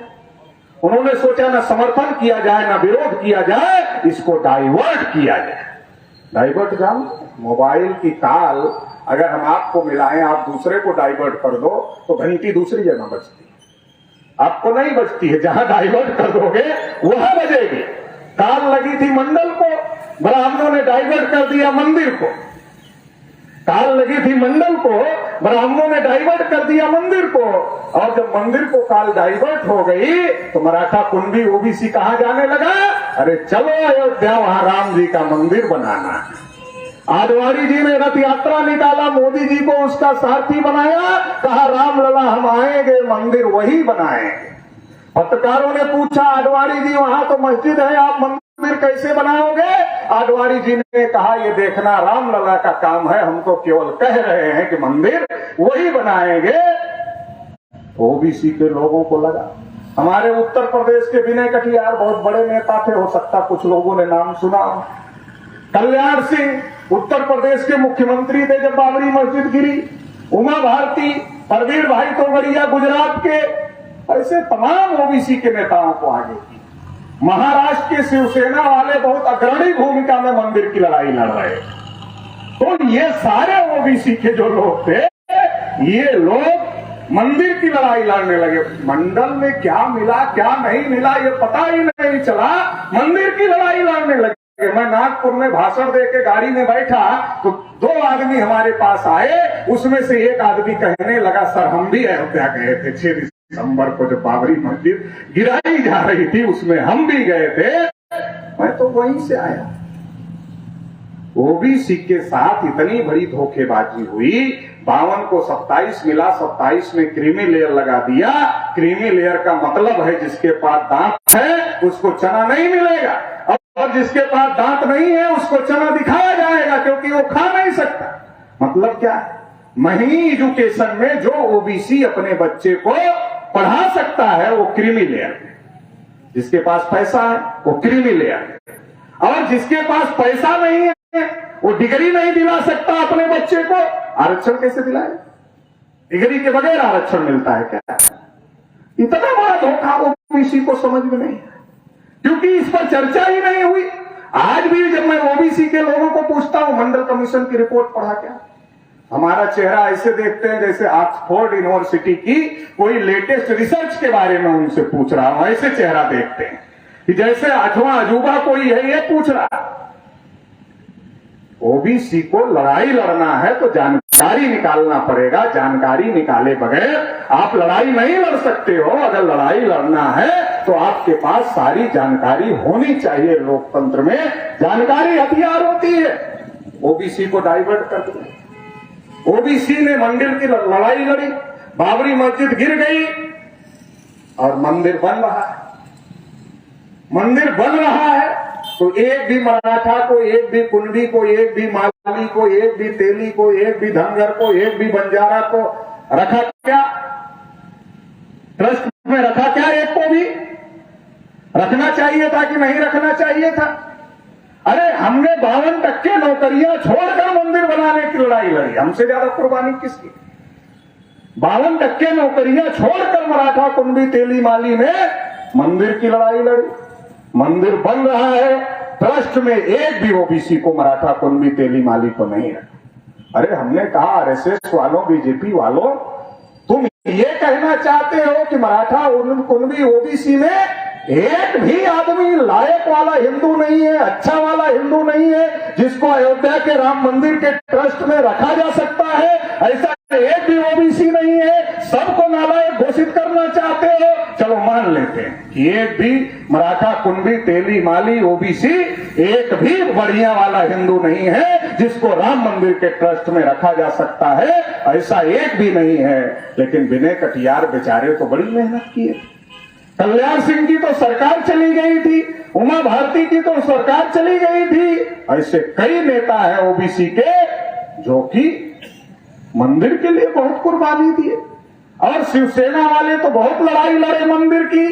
A: उन्होंने सोचा ना समर्थन किया जाए ना विरोध किया जाए, इसको डाइवर्ट किया जाए। डाइवर्ट जान मोबाइल की ताल अगर हम आपको मिलाएं, आप दूसरे को डाइवर्ट कर दो तो घंटी दूसरी जगह बजती है, आपको नहीं बजती है। जहां डाइवर्ट कर दोगे वहां बजेगी। ताल लगी थी मंडल को, ब्राह्मणों ने डाइवर्ट कर दिया मंदिर को। ताल लगी थी मंडल को, ब्राह्मणों ने डाइवर्ट कर दिया मंदिर को। और जब मंदिर को काल डाइवर्ट हो गई तो मराठा कुणबी ओबीसी कहां जाने लगा, अरे चलो अयोध्या वहां राम जी का मंदिर बनाना है। आडवाणी जी ने रथ यात्रा निकाला, मोदी जी को उसका सारथी बनाया, कहा राम लला हम आएंगे मंदिर वही बनाएंगे। पत्रकारों ने पूछा आडवाणी जी वहां तो मस्जिद है, आप मंदिर कैसे बनाओगे। आडवाणी जी ने कहा ये देखना राम लला का काम है, हम तो केवल कह रहे हैं कि मंदिर वही बनाएंगे। ओबीसी के लोगों को लगा, हमारे उत्तर प्रदेश के विनय कटियार बहुत बड़े नेता थे, हो सकता कुछ लोगों ने नाम सुना। कल्याण सिंह उत्तर प्रदेश के मुख्यमंत्री थे जब बाबरी मस्जिद गिरी। उमा भारती, परवीर भाई तोगड़िया गुजरात के, ऐसे तमाम ओबीसी के नेताओं को आगे की। महाराष्ट्र के शिवसेना वाले बहुत अग्रणी भूमिका में मंदिर की लड़ाई लड़ रहे। तो ये सारे ओबीसी के जो लोग थे, ये लोग मंदिर की लड़ाई लड़ने लगे। मंडल में क्या मिला क्या नहीं मिला ये पता ही नहीं चला, मंदिर की लड़ाई लड़ने लगे। मैं नागपुर में भाषण देके गाड़ी में बैठा तो 2 आदमी हमारे पास आए, उसमें से एक आदमी कहने लगा सर हम भी अयोध्या गए थे 6 दिसंबर को जब बाबरी मस्जिद गिराई जा रही थी, उसमें हम भी गए थे, मैं तो वहीं से आया। ओबीसी के साथ इतनी बड़ी धोखेबाजी हुई, 52 को 27 मिला, 27 में क्रीमी लेयर लगा दिया। क्रीमी लेयर का मतलब है जिसके पास दांत है उसको चना नहीं मिलेगा, और जिसके पास दांत नहीं है उसको चना दिखाया जाएगा क्योंकि वो खा नहीं सकता। मतलब क्या है, महंगी एजुकेशन में जो ओबीसी अपने बच्चे को पढ़ा सकता है वो क्रीमी लेयर, जिसके पास पैसा है वो क्रीमी लेयर, और जिसके पास पैसा नहीं है वो डिग्री नहीं दिला सकता अपने बच्चे को। आरक्षण कैसे दिलाए, डिग्री के बगैर आरक्षण मिलता है क्या। इतना बड़ा धोखा ओबीसी को समझ में नहीं, क्योंकि इस पर चर्चा ही नहीं हुई। आज भी जब मैं ओबीसी के लोगों को पूछता हूं मंडल कमीशन की रिपोर्ट पढ़ा क्या, हमारा चेहरा ऐसे देखते हैं जैसे ऑक्सफोर्ड यूनिवर्सिटी की कोई लेटेस्ट रिसर्च के बारे में उनसे पूछ रहा हूं, ऐसे चेहरा देखते हैं कि जैसे 8वां अजूबा कोई है ये पूछ रहा। ओबीसी को लड़ाई लड़ना है तो जानकारी निकालना पड़ेगा, जानकारी निकाले बगैर आप लड़ाई नहीं लड़ सकते हो। अगर लड़ाई लड़ना है तो आपके पास सारी जानकारी होनी चाहिए। लोकतंत्र में जानकारी हथियार होती है। ओबीसी को डाइवर्ट कर दिया। ओबीसी ने मंदिर की लड़ाई लड़ी, बाबरी मस्जिद गिर गई और मंदिर बन रहा है। मंदिर बन रहा है तो एक भी मराठा को, एक भी कुंडी को, एक भी माली को, एक भी तेली को, एक भी धनगर को, एक भी बंजारा को रखा क्या? ट्रस्ट में रखा क्या? एक को भी रखना चाहिए था कि नहीं रखना चाहिए था? अरे हमने 52% नौकरियां छोड़कर मंदिर बनाने की लड़ाई लड़ी। हमसे ज्यादा कुर्बानी किसकी? 52% नौकरियां छोड़कर मराठा, कुंडी, तेली, माली ने मंदिर की लड़ाई लड़ी। मंदिर बन रहा है, ट्रस्ट में एक भी ओबीसी को, मराठा, कुंभी, तेली, माली को नहीं रखा। अरे हमने कहा आरएसएस वालों, बीजेपी वालों, तुम ये कहना चाहते हो कि मराठा, कुंभी, ओबीसी में एक भी आदमी लायक वाला हिंदू नहीं है, अच्छा वाला हिंदू नहीं है जिसको अयोध्या के राम मंदिर के ट्रस्ट में रखा जा सकता है? ऐसा एक भी ओबीसी नहीं है, सबको नालायक घोषित करना चाहते हो? चलो मान लेते हैं कि एक भी मराठा, कुंभी, तेली, माली, ओबीसी एक भी बढ़िया वाला हिंदू नहीं है जिसको राम मंदिर के ट्रस्ट में रखा जा सकता है। ऐसा एक भी नहीं है। लेकिन विनय कटियार बेचारे तो बड़ी मेहनत की है। कल्याण सिंह की तो सरकार चली गई थी, उमा भारती की तो सरकार चली गई थी। ऐसे कई नेता हैं ओबीसी के जो कि मंदिर के लिए बहुत कुर्बानी दिए। और शिवसेना वाले तो बहुत लड़ाई लड़े मंदिर की।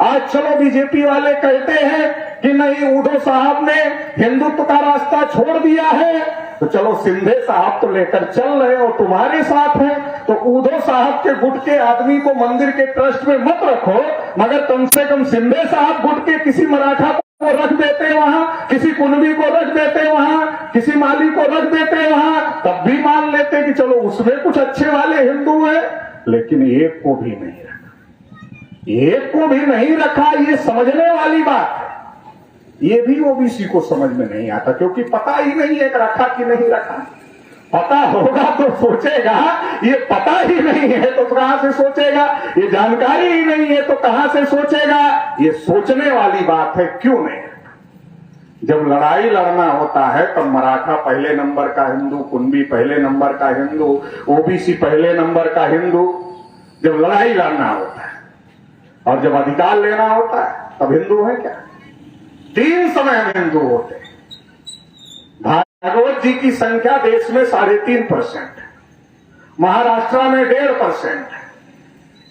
A: आज चलो बीजेपी वाले कहते हैं कि नहीं, उद्धव साहब ने हिंदुत्व का रास्ता छोड़ दिया है, तो चलो शिंदे साहब तो लेकर चल रहे हो, तुम्हारे साथ हैं, तो उद्धव साहब के गुट के आदमी को मंदिर के ट्रस्ट में मत रखो, मगर कम से कम शिंदे साहब गुट के किसी मराठा को रख देते वहां, किसी कुंभी को रख देते वहां, किसी माली को रख देते वहां, तब भी मान लेते कि चलो उसमें कुछ अच्छे वाले हिंदू हैं। लेकिन एक को भी नहीं रखा, एक को भी नहीं रखा। ये समझने वाली बात है। ये भी ओबीसी को समझ में नहीं आता, क्योंकि पता ही नहीं है रखा कि नहीं रखा। पता होगा तो सोचेगा, ये पता ही नहीं है तो कहां से सोचेगा? ये जानकारी ही नहीं है तो कहां से सोचेगा? ये सोचने वाली बात है। क्यों नहीं? जब लड़ाई लड़ना होता है तब मराठा पहले नंबर का हिंदू, कुंभी पहले नंबर का हिंदू, ओबीसी पहले नंबर का हिंदू। जब लड़ाई लड़ना होता है और जब अधिकार लेना होता है तब हिंदू है क्या? 3 समय में हिंदू होते हैं। भागवत जी की संख्या देश में 3.5%, महाराष्ट्र में 1.5%।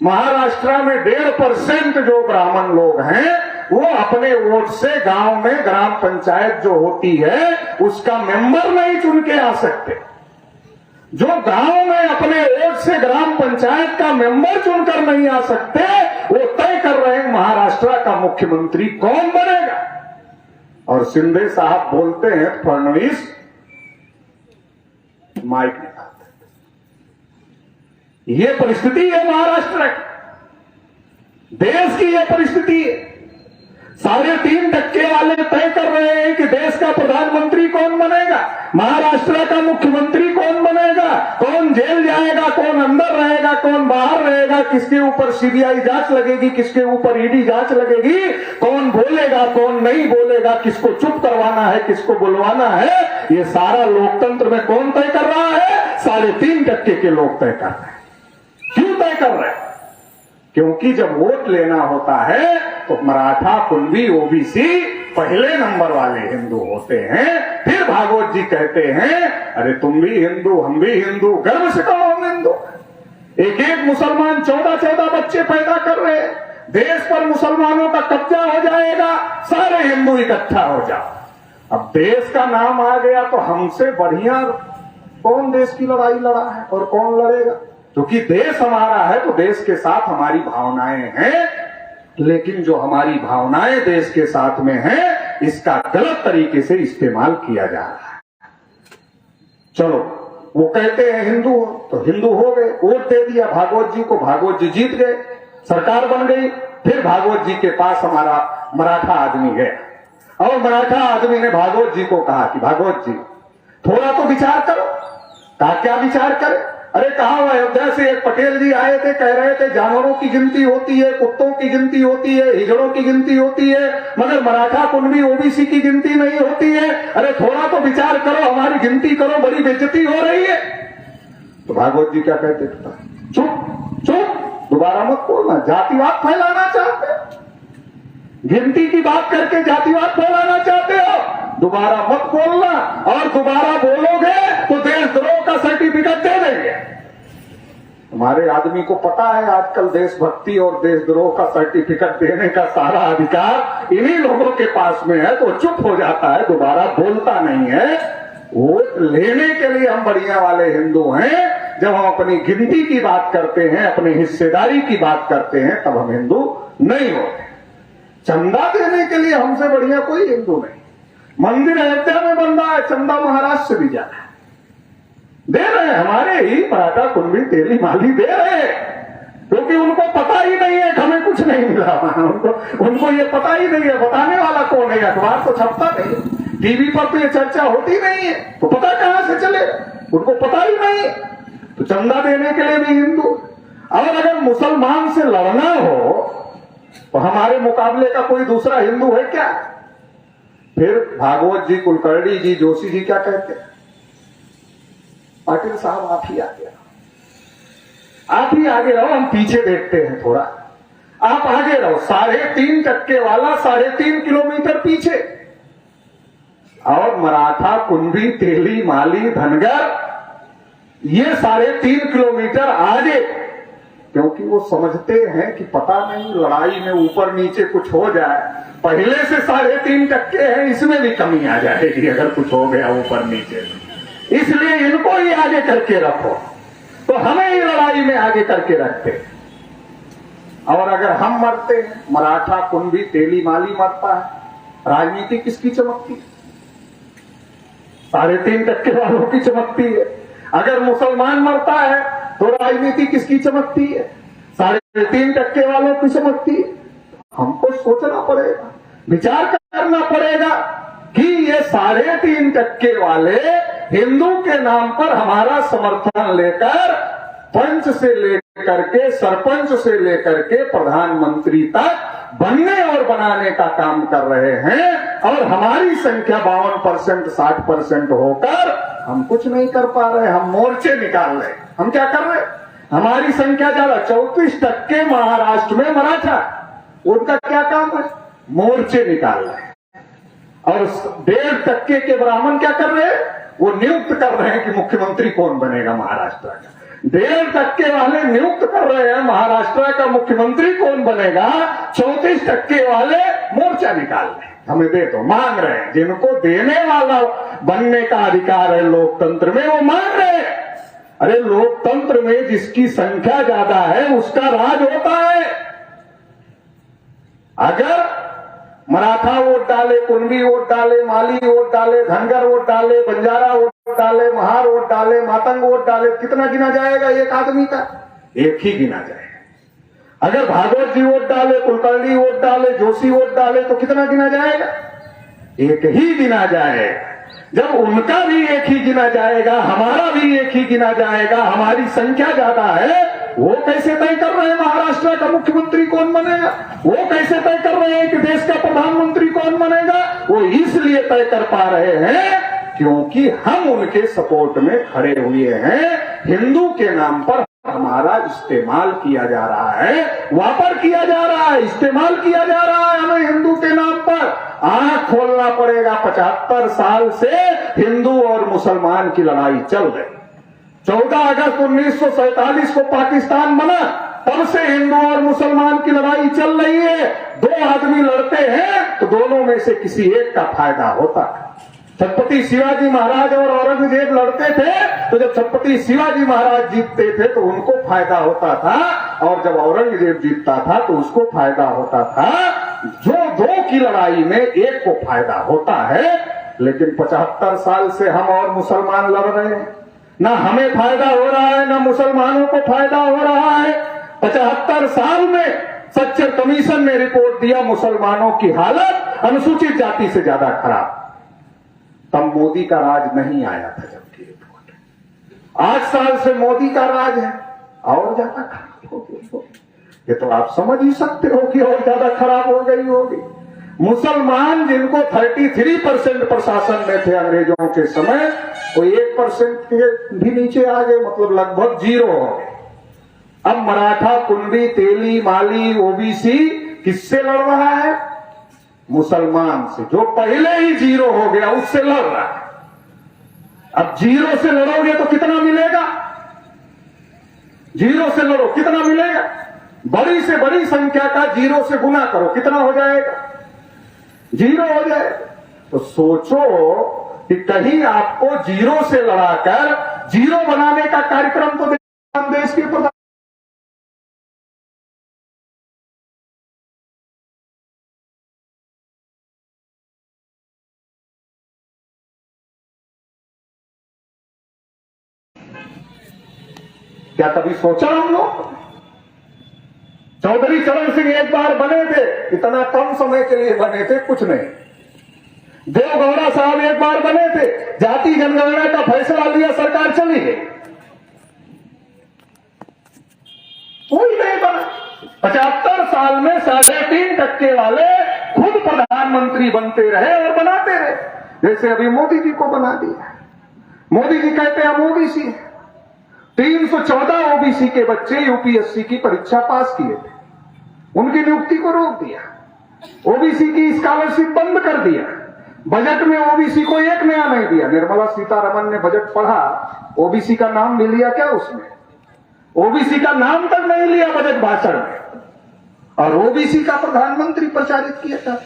A: महाराष्ट्र में 1.5% जो ब्राह्मण लोग हैं वो अपने वोट से गांव में ग्राम पंचायत जो होती है उसका मेंबर नहीं चुन के आ सकते। जो गांव में अपने वोट से ग्राम पंचायत का मेंबर चुनकर नहीं आ सकते, वो तय कर रहे हैं महाराष्ट्र का मुख्यमंत्री कौन बनेगा। और शिंदे साहब बोलते हैं फडणवीस, माइक निकालते। ये परिस्थिति है महाराष्ट्र की, देश की ये परिस्थिति है। 3.5% वाले तय कर रहे हैं कि देश का प्रधानमंत्री कौन बनेगा, महाराष्ट्र का मुख्यमंत्री कौन बनेगा, कौन जेल जाएगा, कौन अंदर रहेगा, कौन बाहर रहेगा, किसके ऊपर सीबीआई जांच लगेगी, किसके ऊपर ईडी जांच लगेगी, कौन बोलेगा, कौन नहीं बोलेगा, किसको चुप करवाना है, किसको बुलवाना है, ये सारा लोकतंत्र में कौन तय कर रहा है? 3.5% के लोग तय कर रहे हैं। क्यों तय कर रहे हैं? क्योंकि जब वोट लेना होता है तो मराठा, कुंभी, ओबीसी पहले नंबर वाले हिंदू होते हैं। फिर भागवत जी कहते हैं, अरे तुम भी हिंदू, हम भी हिंदू, गर्व से कहो हम हिंदू। एक मुसलमान 14 बच्चे पैदा कर रहे हैं। देश पर मुसलमानों का कब्जा हो जाएगा, सारे हिंदू इकट्ठा हो जाओ। अब देश का नाम आ गया तो हमसे बढ़िया कौन देश की लड़ाई लड़ा है और कौन लड़ेगा? क्योंकि देश हमारा है तो देश के साथ हमारी भावनाएं हैं, लेकिन जो हमारी भावनाएं देश के साथ में हैं इसका गलत तरीके से इस्तेमाल किया जा रहा है। चलो वो कहते हैं हिंदू हो, तो हिंदू हो गए, वोट दे दिया भागवत जी को, भागवत जी जीत गए, सरकार बन गई। फिर भागवत जी के पास हमारा मराठा आदमी गया और मराठा आदमी ने भागवत जी को कहा कि भागवत जी थोड़ा तो विचार करो। कहा क्या विचार करे? अरे कहा अयोध्या से एक पटेल जी आए थे, कह रहे थे जानवरों की गिनती होती है, कुत्तों की गिनती होती है, हिजड़ों की गिनती होती है, मगर मराठा कुनबी ओबीसी की गिनती नहीं होती है। अरे थोड़ा तो विचार करो, हमारी गिनती करो, बड़ी बेइज्जती हो रही है। तो भागवत जी क्या कहते थे? चुप चुप, दोबारा मत बोलना, जातिवाद फैलाना चाहते हो, गिनती की बात करके जातिवाद फैलाना चाहते हो, दोबारा मत बोलना, और दोबारा बोलोगे तो देशद्रोह का सर्टिफिकेट दे देंगे। हमारे आदमी को पता है आजकल देशभक्ति और देशद्रोह का सर्टिफिकेट देने का सारा अधिकार इन्हीं लोगों के पास में है, तो चुप हो जाता है, दोबारा बोलता नहीं है। वोट लेने के लिए हम बढ़िया वाले हिंदू हैं, जब हम अपनी गिनती की बात करते हैं, अपनी हिस्सेदारी की बात करते हैं, तब हम हिंदू नहीं होते। चंदा देने के लिए हमसे बढ़िया कोई हिंदू नहीं। मंदिर अयोध्या में बन रहा है, चंदा महाराष्ट्र से भी जाना है, दे रहे हैं, हमारे ही मराठा कुनबी तेली माली दे रहे हैं, क्योंकि उनको पता ही नहीं है हमें कुछ नहीं मिला। उनको ये पता ही नहीं है, बताने वाला कौन है? अखबार तो छपता नहीं, टीवी पर तो ये चर्चा होती नहीं है, तो पता कहां से चलेगा? उनको पता ही नहीं है। तो चंदा देने के लिए भी हिंदू। और अगर मुसलमान से लड़ना हो तो हमारे मुकाबले का कोई दूसरा हिंदू है क्या? फिर भागवत जी, कुलकर्णी जी, जोशी जी क्या कहते हैं? पाटिल साहब आप ही आगे रहो, आप ही आगे रहो, हम पीछे देखते हैं थोड़ा, आप आगे रहो। 3.5 टक्के वाला 3.5 किलोमीटर पीछे, और मराठा कुनबी तेली माली धनगर ये 3.5 किलोमीटर आगे, क्योंकि वो समझते हैं कि पता नहीं लड़ाई में ऊपर नीचे कुछ हो जाए, पहले से 3.5 टक्के है, इसमें भी कमी आ जाएगी अगर कुछ हो गया ऊपर नीचे, इसलिए इनको ही आगे करके रखो। तो हमें ही लड़ाई में आगे करके रखते। और अगर हम मरते हैं, मराठा कुनबी तेली माली मरता है, राजनीति किसकी चमकती? 3.5 टक्के वालों की चमकती है। अगर मुसलमान मरता है तो राजनीति किसकी चमकती है? 3.5 टक्के वालों की चमकती है। हमको सोचना पड़ेगा, विचार करना पड़ेगा कि ये 3.5 टक्के वाले हिंदू के नाम पर हमारा समर्थन लेकर पंच से लेकर के सरपंच से लेकर के प्रधानमंत्री तक बनने और बनाने का काम कर रहे हैं, और हमारी संख्या 52% 60% होकर हम कुछ नहीं कर पा रहे। हम मोर्चे निकाल रहे। हम क्या कर रहे? हमारी संख्या ज्यादा, 34% महाराष्ट्र में मराठा, उनका क्या काम है? मोर्चे निकाल रहे हैं। और 1.5% के ब्राह्मण क्या कर रहे हैं? वो नियुक्त कर रहे हैं कि मुख्यमंत्री कौन बनेगा महाराष्ट्र का। 1.5% वाले नियुक्त कर रहे हैं महाराष्ट्र का मुख्यमंत्री कौन बनेगा, 34% वाले मोर्चा निकाल रहे हैं, हमें दे दो, मांग रहे हैं। जिनको देने वाला बनने का अधिकार है लोकतंत्र में, वो मांग रहे हैं। अरे लोकतंत्र में जिसकी संख्या ज्यादा है उसका राज होता है। अगर मराठा वोट डाले, कुनबी वोट डाले, माली वोट डाले, धनगर वोट डाले, बंजारा वोट डाले, महार वोट डाले, मातंग वोट डाले, कितना गिना जाएगा एक आदमी का? एक ही गिना जाएगा। अगर भागवत जी वोट डाले, कुलकर्णी वोट डाले, जोशी वोट डाले, तो कितना गिना जाएगा? एक ही गिना जाएगा। जब उनका भी एक ही गिना जाएगा, हमारा भी एक ही गिना जाएगा, हमारी संख्या ज्यादा है, वो कैसे तय कर रहे हैं महाराष्ट्र का मुख्यमंत्री कौन बनेगा? वो कैसे तय कर रहे हैं कि देश का प्रधानमंत्री कौन बनेगा? वो इसलिए तय कर पा रहे हैं क्योंकि हम उनके सपोर्ट में खड़े हुए हैं। हिंदू के नाम पर हमारा इस्तेमाल किया जा रहा है, वापर किया जा रहा है, इस्तेमाल किया जा रहा है हमें हिंदू के नाम पर। आंख खोलना पड़ेगा। 75 साल से हिंदू और मुसलमान की लड़ाई चल रही। 14 अगस्त 1947 को पाकिस्तान बना, तब से हिंदू और मुसलमान की लड़ाई चल रही है। 2 आदमी लड़ते हैं तो दोनों में से किसी एक का फायदा होता है। छत्रपति शिवाजी महाराज और औरंगजेब लड़ते थे, तो जब छत्रपति शिवाजी महाराज जीतते थे तो उनको फायदा होता था, और जब औरंगजेब जीतता था तो उसको फायदा होता था। जो 2 की लड़ाई में एक को फायदा होता है। लेकिन 75 साल से हम और मुसलमान लड़ रहे हैं। ना हमें फायदा हो रहा है, ना मुसलमानों को फायदा हो रहा है। 75 साल में सच्चर कमीशन ने रिपोर्ट दिया मुसलमानों की हालत अनुसूचित जाति से ज्यादा खराब। तब मोदी का राज नहीं आया था जबकि रिपोर्ट। 8 साल से मोदी का राज है और ज्यादा खराब हो गई। ये तो आप समझ ही सकते हो कि और ज्यादा खराब हो गई होगी। मुसलमान जिनको 33% प्रशासन में थे अंग्रेजों के समय, वो 1% के भी नीचे आ गए, मतलब लगभग 0 हो गए। अब मराठा, कुंडी, तेली, माली, ओबीसी किससे लड़ रहा है? मुसलमान से, जो पहले ही 0 हो गया उससे लड़ रहा है। अब 0 से लड़ोगे तो कितना मिलेगा? 0 से लड़ो कितना मिलेगा? बड़ी से बड़ी संख्या का 0 से गुना करो, कितना हो जाएगा? 0 हो जाएगा। तो सोचो कि कहीं आपको 0 से लड़ाकर 0 बनाने का कार्यक्रम तो देश के प्रधान क्या कभी सोचा हम लोग? चौधरी चरण सिंह एक बार बने थे, इतना कम समय के लिए बने थे, कुछ नहीं। देवगौड़ा साहब एक बार बने थे, जाति जनगणना का फैसला लिया, सरकार चली गई, कोई नहीं बना। 75 साल में 3.5% वाले खुद प्रधानमंत्री बनते रहे और बनाते रहे। जैसे अभी मोदी जी को बना दिया। मोदी जी कहते हैं हम ओबीसी हैं। 314 ओबीसी के बच्चे यूपीएससी की परीक्षा पास किए थे, उनकी नियुक्ति को रोक दिया। ओबीसी की स्कॉलरशिप बंद कर दिया। बजट में ओबीसी को एक नया नहीं दिया। निर्मला सीतारमण ने बजट पढ़ा, ओबीसी का नाम भी लिया क्या उसमें? ओबीसी का नाम तक नहीं लिया बजट भाषण में, और ओबीसी का प्रधानमंत्री प्रचारित किया था।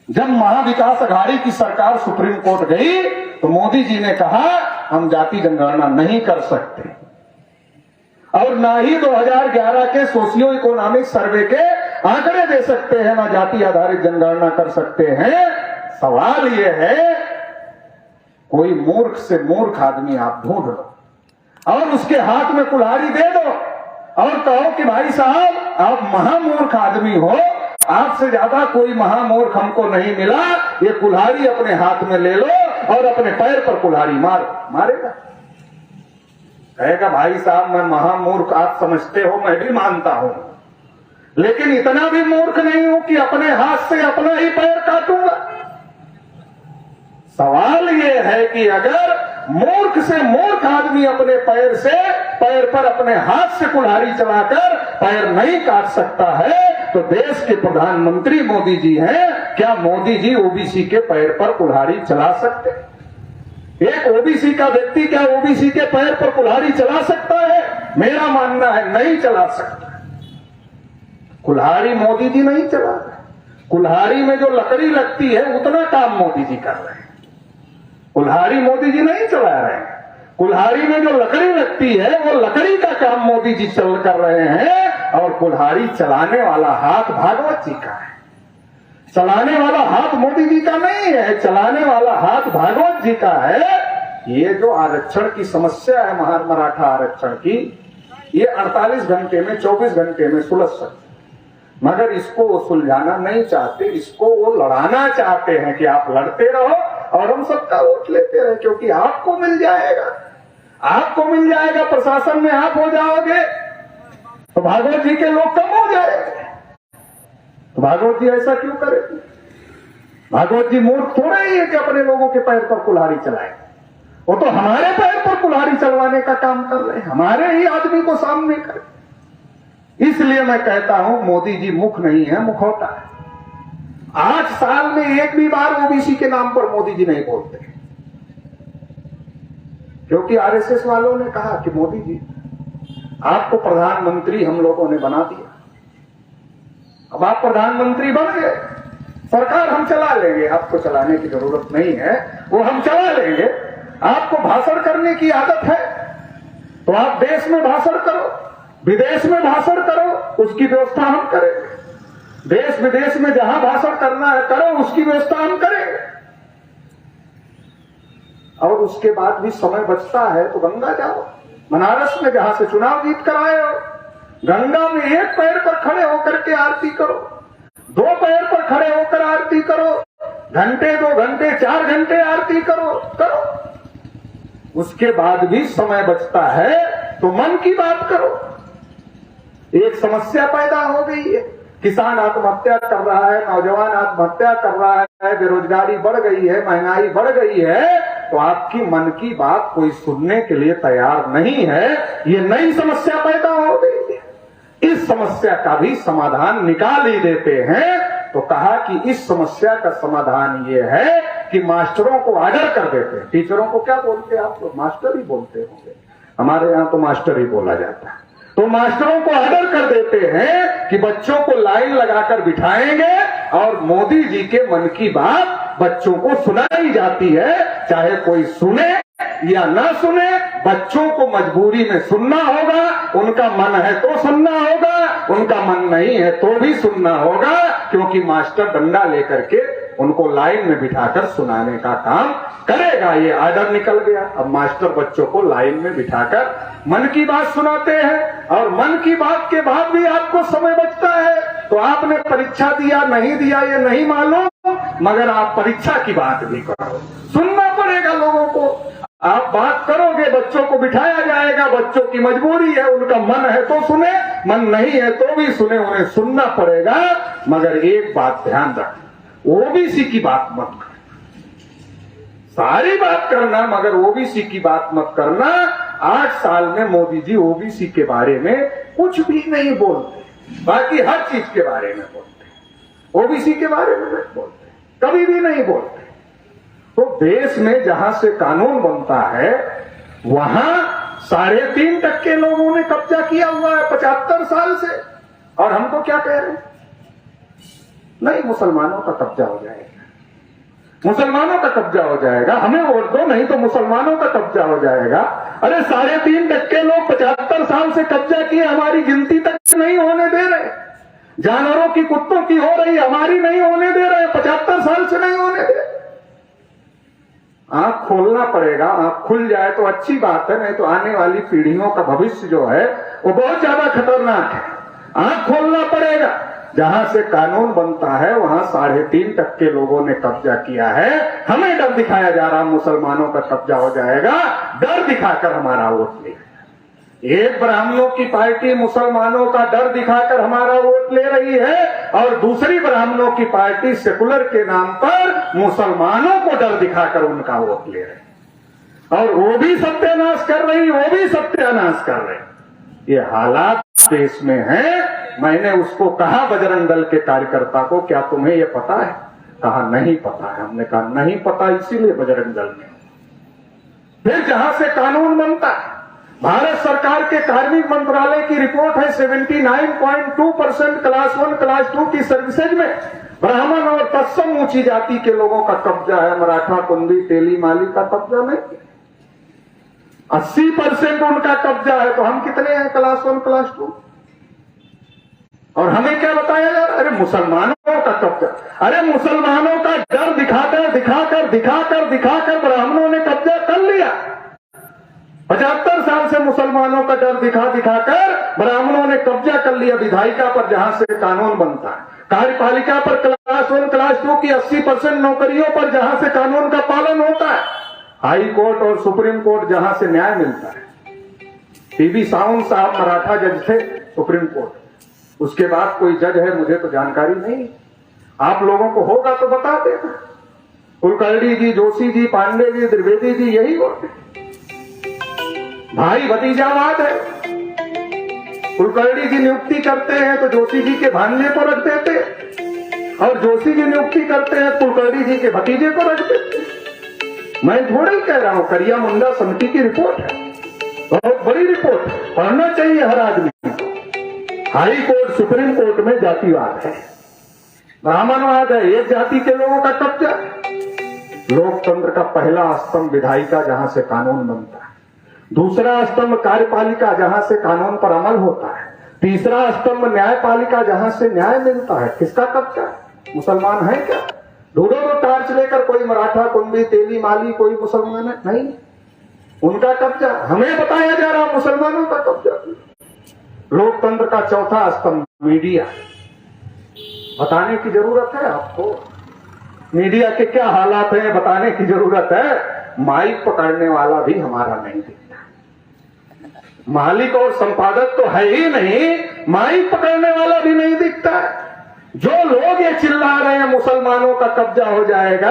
A: जब महाविकास अघाड़ी की सरकार सुप्रीम कोर्ट गई तो मोदी जी ने कहा हम जाति जनगणना नहीं कर सकते, और ना ही 2011 के सोशियो इकोनॉमिक सर्वे के आंकड़े दे सकते हैं, ना जाति आधारित जनगणना कर सकते हैं। सवाल यह है, कोई मूर्ख से मूर्ख आदमी आप ढूंढ लो और उसके हाथ में कुल्हाड़ी दे दो और कहो कि भाई साहब आप महामूर्ख आदमी हो, आपसे ज्यादा कोई महामूर्ख हमको नहीं मिला, ये कुल्हाड़ी अपने हाथ में ले लो और अपने पैर पर कुल्हाड़ी मारेगा। कहेगा भाई साहब मैं महामूर्ख आप समझते हो, मैं भी मानता हूं, लेकिन इतना भी मूर्ख नहीं हूं कि अपने हाथ से अपना ही पैर काटूंगा। सवाल यह है कि अगर मूर्ख से मूर्ख आदमी अपने पैर पर अपने हाथ से कुल्हाड़ी चलाकर पैर नहीं काट सकता है, तो देश के प्रधानमंत्री मोदी जी हैं, क्या मोदी जी ओबीसी के पैर पर कुल्हाड़ी चला सकते? एक ओबीसी का व्यक्ति क्या ओबीसी के पैर पर कुल्हाड़ी चला सकता है? मेरा मानना है नहीं चला सकता। कुल्हाड़ी मोदी जी नहीं चला रहे। कुल्हाड़ी में जो लकड़ी लगती है उतना काम मोदी जी कर रहे हैं, कुल्हाड़ी मोदी जी नहीं चला रहे हैं। कुल्हाड़ी में जो लकड़ी लगती है वो लकड़ी का काम मोदी जी चल कर रहे हैं, और कुल्हाड़ी चलाने वाला हाथ भागवत जी का है। चलाने वाला हाथ मोदी जी का नहीं है, चलाने वाला हाथ भागवत जी का है। ये जो आरक्षण की समस्या है, मराठा आरक्षण की, ये 48 घंटे में 24 घंटे में सुलझ सकती, मगर इसको वो सुलझाना नहीं चाहते, इसको वो लड़ाना चाहते हैं कि आप लड़ते रहो और हम सबका वोट लेते रहे, क्योंकि आपको मिल जाएगा, आपको मिल जाएगा, प्रशासन में आप हो जाओगे तो भागवत जी के लोग कम हो जाएंगे। तो भागवत जी ऐसा क्यों करे? भागवत जी मूर्ख थोड़ा ही है कि अपने लोगों के पैर पर कुल्हाड़ी चलाए, वो तो हमारे पैर पर कुल्हाड़ी चलवाने का काम कर रहे हैं, हमारे ही आदमी को सामने करे। इसलिए मैं कहता हूं मोदी जी मुख नहीं है, मुखौटा है। 8 साल में एक भी बार ओबीसी के नाम पर मोदी जी नहीं बोलते, क्योंकि आरएसएस वालों ने कहा कि मोदी जी आपको प्रधानमंत्री हम लोगों ने बना दिया, अब आप प्रधानमंत्री बन गए, सरकार हम चला लेंगे, आपको चलाने की जरूरत नहीं है, वो हम चला लेंगे। आपको भाषण करने की आदत है तो आप देश में भाषण करो, विदेश में भाषण करो, उसकी व्यवस्था हम करेंगे। देश विदेश में जहां भाषण करना है करो, उसकी व्यवस्था हम करेंगे। और उसके बाद भी समय बचता है तो गंगा जाओ। बनारस में जहां से चुनाव जीत कर आए हो, गंगा में एक पैर पर खड़े होकर के आरती करो, 2 पैर पर खड़े होकर आरती करो, घंटे 2 घंटे 4 घंटे आरती करो। उसके बाद भी समय बचता है तो मन की बात करो। एक समस्या पैदा हो गई है, किसान आत्महत्या कर रहा है, नौजवान आत्महत्या कर रहा है, बेरोजगारी बढ़ गई है, महंगाई बढ़ गई है, तो आपकी मन की बात कोई सुनने के लिए तैयार नहीं है। ये नई समस्या पैदा हो गई है, इस समस्या का भी समाधान निकाल ही देते हैं। तो कहा कि इस समस्या का समाधान ये है कि मास्टरों को ऑर्डर कर देते हैं। टीचरों को क्या बोलते हैं आप लोग? मास्टर ही बोलते होंगे, हमारे यहाँ तो मास्टर ही बोला जाता है। तो मास्टरों को ऑर्डर कर देते हैं कि बच्चों को लाइन लगाकर बिठाएंगे और मोदी जी के मन की बात बच्चों को सुनाई जाती है, चाहे कोई सुने या ना सुने, बच्चों को मजबूरी में सुनना होगा। उनका मन है तो सुनना होगा, उनका मन नहीं है तो भी सुनना होगा, क्योंकि मास्टर डंडा लेकर के उनको लाइन में बिठाकर सुनाने का काम करेगा। ये आर्डर निकल गया। अब मास्टर बच्चों को लाइन में बिठाकर मन की बात सुनाते हैं, और मन की बात के बाद भी आपको समय बचता है तो आपने परीक्षा दिया नहीं दिया ये नहीं मालूम, मगर आप परीक्षा की बात भी करो। सुनना पड़ेगा लोगों को। आप बात करोगे, बच्चों को बिठाया जाएगा, बच्चों की मजबूरी है, उनका मन है तो सुने, मन नहीं है तो भी सुने, उन्हें सुनना पड़ेगा। मगर एक बात ध्यान रख, ओबीसी की बात मत कर, सारी बात करना मगर ओबीसी की बात मत करना। 8 साल में मोदी जी ओबीसी के बारे में कुछ भी नहीं बोलते, बाकी हर चीज के बारे में बोलते, ओबीसी के बारे में नहीं बोलते, कभी भी नहीं बोलते। तो देश में जहां से कानून बनता है वहां 3.5% लोगों ने कब्जा किया हुआ है 75 साल से, और हम तो क्या कह रहे हैं? नहीं, मुसलमानों का कब्जा हो जाएगा, मुसलमानों का कब्जा हो जाएगा, हमें वोट दो नहीं तो मुसलमानों का कब्जा हो जाएगा। अरे 3.5% लोग 75 साल से कब्जा किए, हमारी गिनती तक नहीं होने दे रहे। जानवरों की, कुत्तों की हो रही, हमारी नहीं होने दे रहे, 75 साल से नहीं होने दे। आंख खोलना पड़ेगा, आंख खुल जाए तो अच्छी बात है, नहीं तो आने वाली पीढ़ियों का भविष्य जो है वो बहुत ज्यादा खतरनाक है। आंख खोलना पड़ेगा। जहां से कानून बनता है वहां 3.5% लोगों ने कब्जा किया है। हमें डर दिखाया जा रहा मुसलमानों का कब्जा हो जाएगा, डर दिखाकर हमारा वोट ले। एक ब्राह्मणों की पार्टी मुसलमानों का डर दिखाकर हमारा वोट ले रही है, और दूसरी ब्राह्मणों की पार्टी सेकुलर के नाम पर मुसलमानों को डर दिखाकर उनका वोट ले रहे, और वो भी सत्यानाश कर रही, वो भी सत्यानाश कर रहे। ये हालात देश में है। मैंने उसको कहा, बजरंग दल के कार्यकर्ता को, क्या तुम्हें ये पता है? कहा नहीं पता है। हमने कहा नहीं पता, इसीलिए बजरंग दल में। फिर जहां से कानून बनता है, भारत सरकार के कार्मिक मंत्रालय की रिपोर्ट है, 79.2% क्लास 1 क्लास 2 की सर्विसेज में ब्राह्मण और तत्सम ऊंची जाति के लोगों का कब्जा है। मराठा, कुंदी, तेली, माली का कब्जा नहीं, 80% उनका कब्जा है। तो हम कितने हैं क्लास 1 क्लास 2? और हमें क्या बताया जा रहा है? अरे मुसलमानों का कब्जा। अरे मुसलमानों का डर दिखाकर दिखाकर दिखाकर दिखाकर ब्राह्मणों ने कब्जा कर लिया। 75 साल से मुसलमानों का डर दिखा दिखाकर ब्राह्मणों ने कब्जा कर लिया विधायिका पर, जहां से कानून बनता है, कार्यपालिका पर, क्लास 1 क्लास 2 की 80% नौकरियों पर जहां से कानून का पालन होता है, हाई कोर्ट और सुप्रीम कोर्ट जहां से न्याय मिलता है। पीवी सावंत साहब मराठा जज थे सुप्रीम कोर्ट, उसके बाद कोई जज है मुझे तो जानकारी नहीं, आप लोगों को होगा तो बता देना। कुलकर्णी जी, जोशी जी, पांडे जी, त्रिवेदी जी, यही होते, भाई भतीजावाद है। कुलकर्णी जी नियुक्ति करते हैं तो जोशी जी के भांजे को रख देते, और जोशी जी नियुक्ति करते हैं कुलकर्णी जी के भतीजे को रख देते। मैं थोड़ा ही कह रहा हूं, करिया मुंडा समिति की रिपोर्ट है, बहुत बड़ी रिपोर्ट, पढ़ना चाहिए हर आदमी को। हाई कोर्ट सुप्रीम कोर्ट में जातिवाद है, ब्राह्मणवाद है, एक जाति के लोगों का कब्जा। लोकतंत्र का पहला स्तंभ विधायिका, जहां से कानून बनता है। दूसरा स्तंभ कार्यपालिका, जहां से कानून पर अमल होता है। तीसरा स्तंभ न्यायपालिका, जहां से न्याय मिलता है। किसका कब्जा है? मुसलमान है क्या? ढूंढो तो टार्च लेकर, कोई मराठा, कुंभी, तेली, माली, कोई मुसलमान है नहीं, उनका कब्जा। हमें बताया जा रहा मुसलमानों का कब्जा। लोकतंत्र का चौथा स्तंभ मीडिया, बताने की जरूरत है आपको। मीडिया के क्या हालात हैं बताने की जरूरत है। माइक पकड़ने वाला भी हमारा नहीं दिखता, मालिक और संपादक तो है ही नहीं, माइक पकड़ने वाला भी नहीं दिखता है। जो लोग ये चिल्ला रहे हैं मुसलमानों का कब्जा हो जाएगा,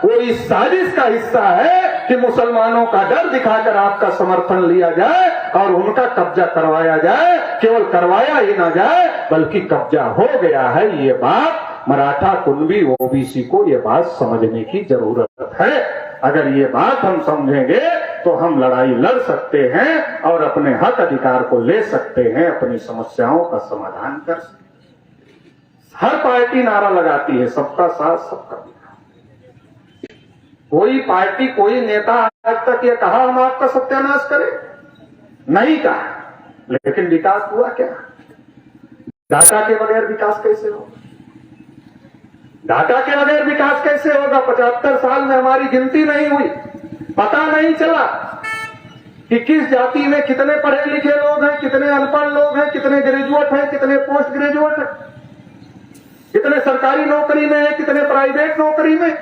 A: वो इस साजिश का हिस्सा है कि मुसलमानों का डर दिखाकर आपका समर्थन लिया जाए और उनका कब्जा करवाया जाए। केवल करवाया ही ना जाए बल्कि कब्जा हो गया है। ये बात मराठा, कुंभी, ओबीसी को ये बात समझने की जरूरत है। अगर ये बात हम समझेंगे तो हम लड़ाई लड़ सकते हैं और अपने हक अधिकार को ले सकते हैं, अपनी समस्याओं का समाधान कर सकते हैं। हर पार्टी नारा लगाती है सबका साथ सबका विकास। कोई पार्टी, कोई नेता आज तक ये कहा हम आपका सत्यानाश करें? नहीं कहा। लेकिन विकास हुआ क्या? डाटा के बगैर विकास कैसे होगा? डाटा के बगैर विकास कैसे होगा? 75 साल में हमारी गिनती नहीं हुई, पता नहीं चला कि किस जाति में कितने पढ़े लिखे लोग हैं, कितने अनपढ़ लोग हैं, कितने ग्रेजुएट हैं, कितने पोस्ट ग्रेजुएट हैं, कितने सरकारी नौकरी में है, कितने प्राइवेट नौकरी में।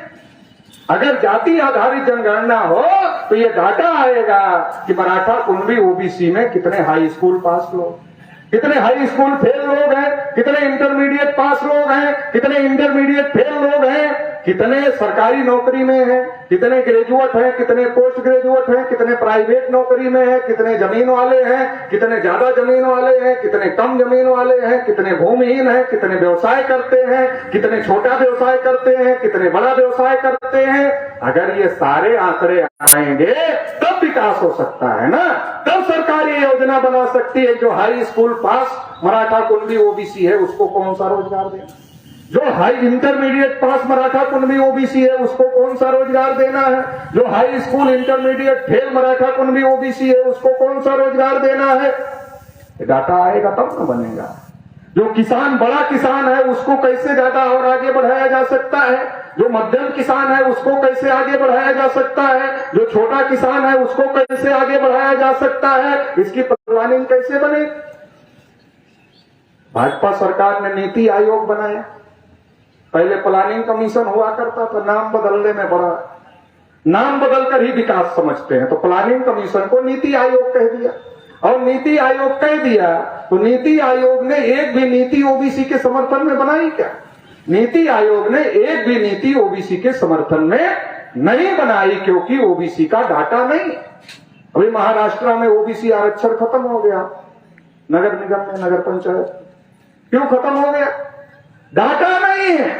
A: अगर जाति आधारित जनगणना हो तो ये डाटा आएगा कि मराठा, कुंभी, ओबीसी में कितने हाई स्कूल पास लोग, कितने हाई स्कूल फेल लोग हैं, कितने इंटरमीडिएट पास लोग हैं, कितने इंटरमीडिएट फेल लोग हैं, कितने सरकारी नौकरी में हैं, कितने ग्रेजुएट हैं, कितने पोस्ट ग्रेजुएट हैं, कितने प्राइवेट नौकरी में हैं, कितने जमीन वाले हैं, कितने ज्यादा जमीन वाले हैं, कितने कम जमीन वाले हैं, कितने भूमिहीन हैं, कितने व्यवसाय करते हैं, कितने छोटा व्यवसाय करते हैं, कितने बड़ा व्यवसाय करते हैं। अगर ये सारे आंकड़े आएंगे तब विकास हो सकता है ना, तब सरकार ये योजना बना सकती है। जो high school pass Maratha, Kunbi, OBC है उसको कौन सा रोजगार देना, जो high intermediate pass Maratha, Kunbi, OBC है उसको कौन सा रोजगार देना है, जो high school intermediate fail Maratha, Kunbi, OBC है उसको कौन सा रोजगार देना है। डाटा आएगा तब ना बनेगा। जो किसान, बड़ा किसान है उसको कैसे ज्यादा और आगे बढ़ाया जा सकता है, जो मध्यम किसान है उसको कैसे आगे बढ़ाया जा सकता है, जो छोटा किसान है उसको कैसे आगे बढ़ाया जा सकता है, इसकी प्लानिंग कैसे बने। भाजपा सरकार ने नीति आयोग बनाया, पहले प्लानिंग कमीशन हुआ करता था, नाम बदलने में बड़ा, नाम बदलकर ही विकास समझते हैं, तो प्लानिंग कमीशन को नीति आयोग कह दिया। और नीति आयोग कह दिया तो नीति आयोग ने एक भी नीति ओबीसी के समर्थन में बनाई क्या? नीति आयोग ने एक भी नीति ओबीसी के समर्थन में नहीं बनाई, क्योंकि ओबीसी का डाटा नहीं। अभी महाराष्ट्र में ओबीसी आरक्षण खत्म हो गया, नगर निगम में, नगर पंचायत। क्यों खत्म हो गया? डाटा नहीं है।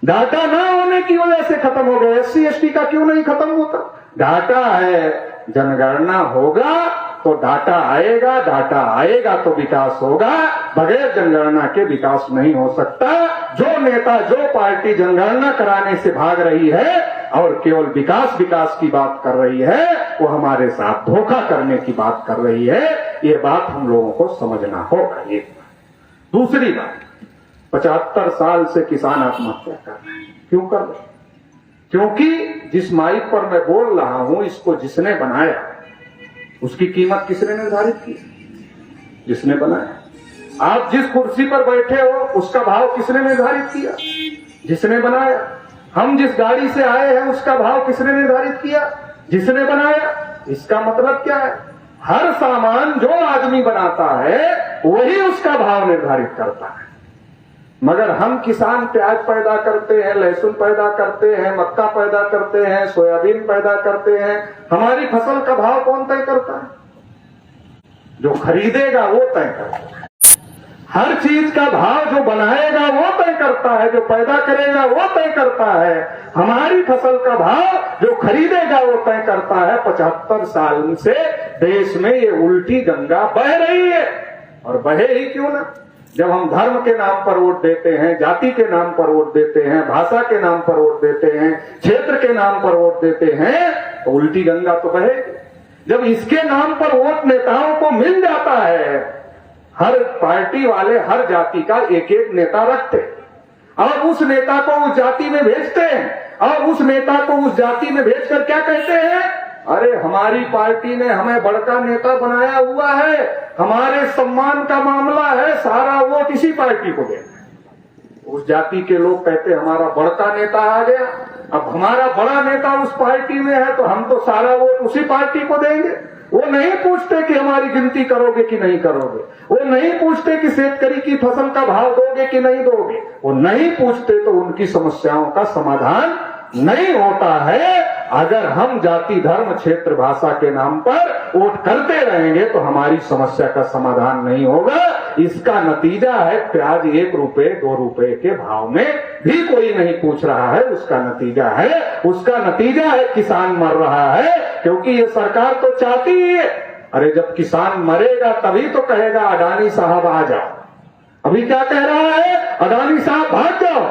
A: डाटा ना होने की वजह से खत्म हो गया। एससी एसटी का क्यों नहीं खत्म होता? डाटा है। जनगणना होगा तो डाटा आएगा, डाटा आएगा तो विकास होगा। बगैर जनगणना के विकास नहीं हो सकता। जो नेता, जो पार्टी जनगणना कराने से भाग रही है और केवल विकास विकास की बात कर रही है, वो हमारे साथ धोखा करने की बात कर रही है। ये बात हम लोगों को समझना होगा। एक दूसरी बात, 75 साल से किसान आत्महत्या कर रहे हैं। क्यों कर रहे? क्योंकि जिस माइक पर मैं बोल रहा हूं, इसको जिसने बनाया उसकी कीमत किसने निर्धारित की? जिसने बनाया। आप जिस कुर्सी पर बैठे हो उसका भाव किसने निर्धारित किया? जिसने बनाया। हम जिस गाड़ी से आए हैं उसका भाव किसने निर्धारित किया? जिसने बनाया। इसका मतलब क्या है? हर सामान जो आदमी बनाता है वही उसका भाव निर्धारित करता है। मगर हम किसान प्याज पैदा करते हैं, लहसुन पैदा करते हैं, मक्का पैदा करते हैं, सोयाबीन पैदा करते हैं, हमारी फसल का भाव कौन तय करता है? जो खरीदेगा वो तय करता है। हर चीज का भाव जो बनाएगा वो तय करता है, जो पैदा करेगा वो तय करता है। हमारी फसल का भाव जो खरीदेगा वो तय करता है। 75 साल से देश में ये उल्टी गंगा बह रही है। और बहे ही क्यों ना? जब हम धर्म के नाम पर वोट देते हैं, जाति के नाम पर वोट देते हैं, भाषा के नाम पर वोट देते हैं, क्षेत्र के नाम पर वोट देते हैं, तो उल्टी गंगा तो बहेगी। जब इसके नाम पर वोट नेताओं को मिल जाता है, हर पार्टी वाले हर जाति का एक एक नेता रखते, और उस नेता को उस जाति में भेजते हैं और उस नेता को उस जाति में भेजकर क्या कहते हैं, अरे हमारी पार्टी ने हमें बड़का नेता बनाया हुआ है, हमारे सम्मान का मामला है, सारा वोट इसी पार्टी को देना। उस जाति के लोग कहते हमारा बड़का नेता आ गया, अब हमारा बड़ा नेता उस पार्टी में है तो हम तो सारा वोट उसी पार्टी को देंगे। वो नहीं पूछते कि हमारी गिनती करोगे कि नहीं करोगे, वो नहीं पूछते कि शेतकरी की फसल का भाव दोगे कि नहीं दोगे, वो नहीं पूछते, तो उनकी समस्याओं का समाधान नहीं होता है। अगर हम जाति धर्म क्षेत्र भाषा के नाम पर वोट करते रहेंगे तो हमारी समस्या का समाधान नहीं होगा। इसका नतीजा है प्याज 1 रुपए 2 रुपए के भाव में भी कोई नहीं पूछ रहा है, उसका नतीजा है किसान मर रहा है, क्योंकि ये सरकार तो चाहती ही है। अरे जब किसान मरेगा तभी तो कहेगा अडानी साहब आ जाओ। अभी क्या कह रहा है, अडानी साहब भाग जाओ।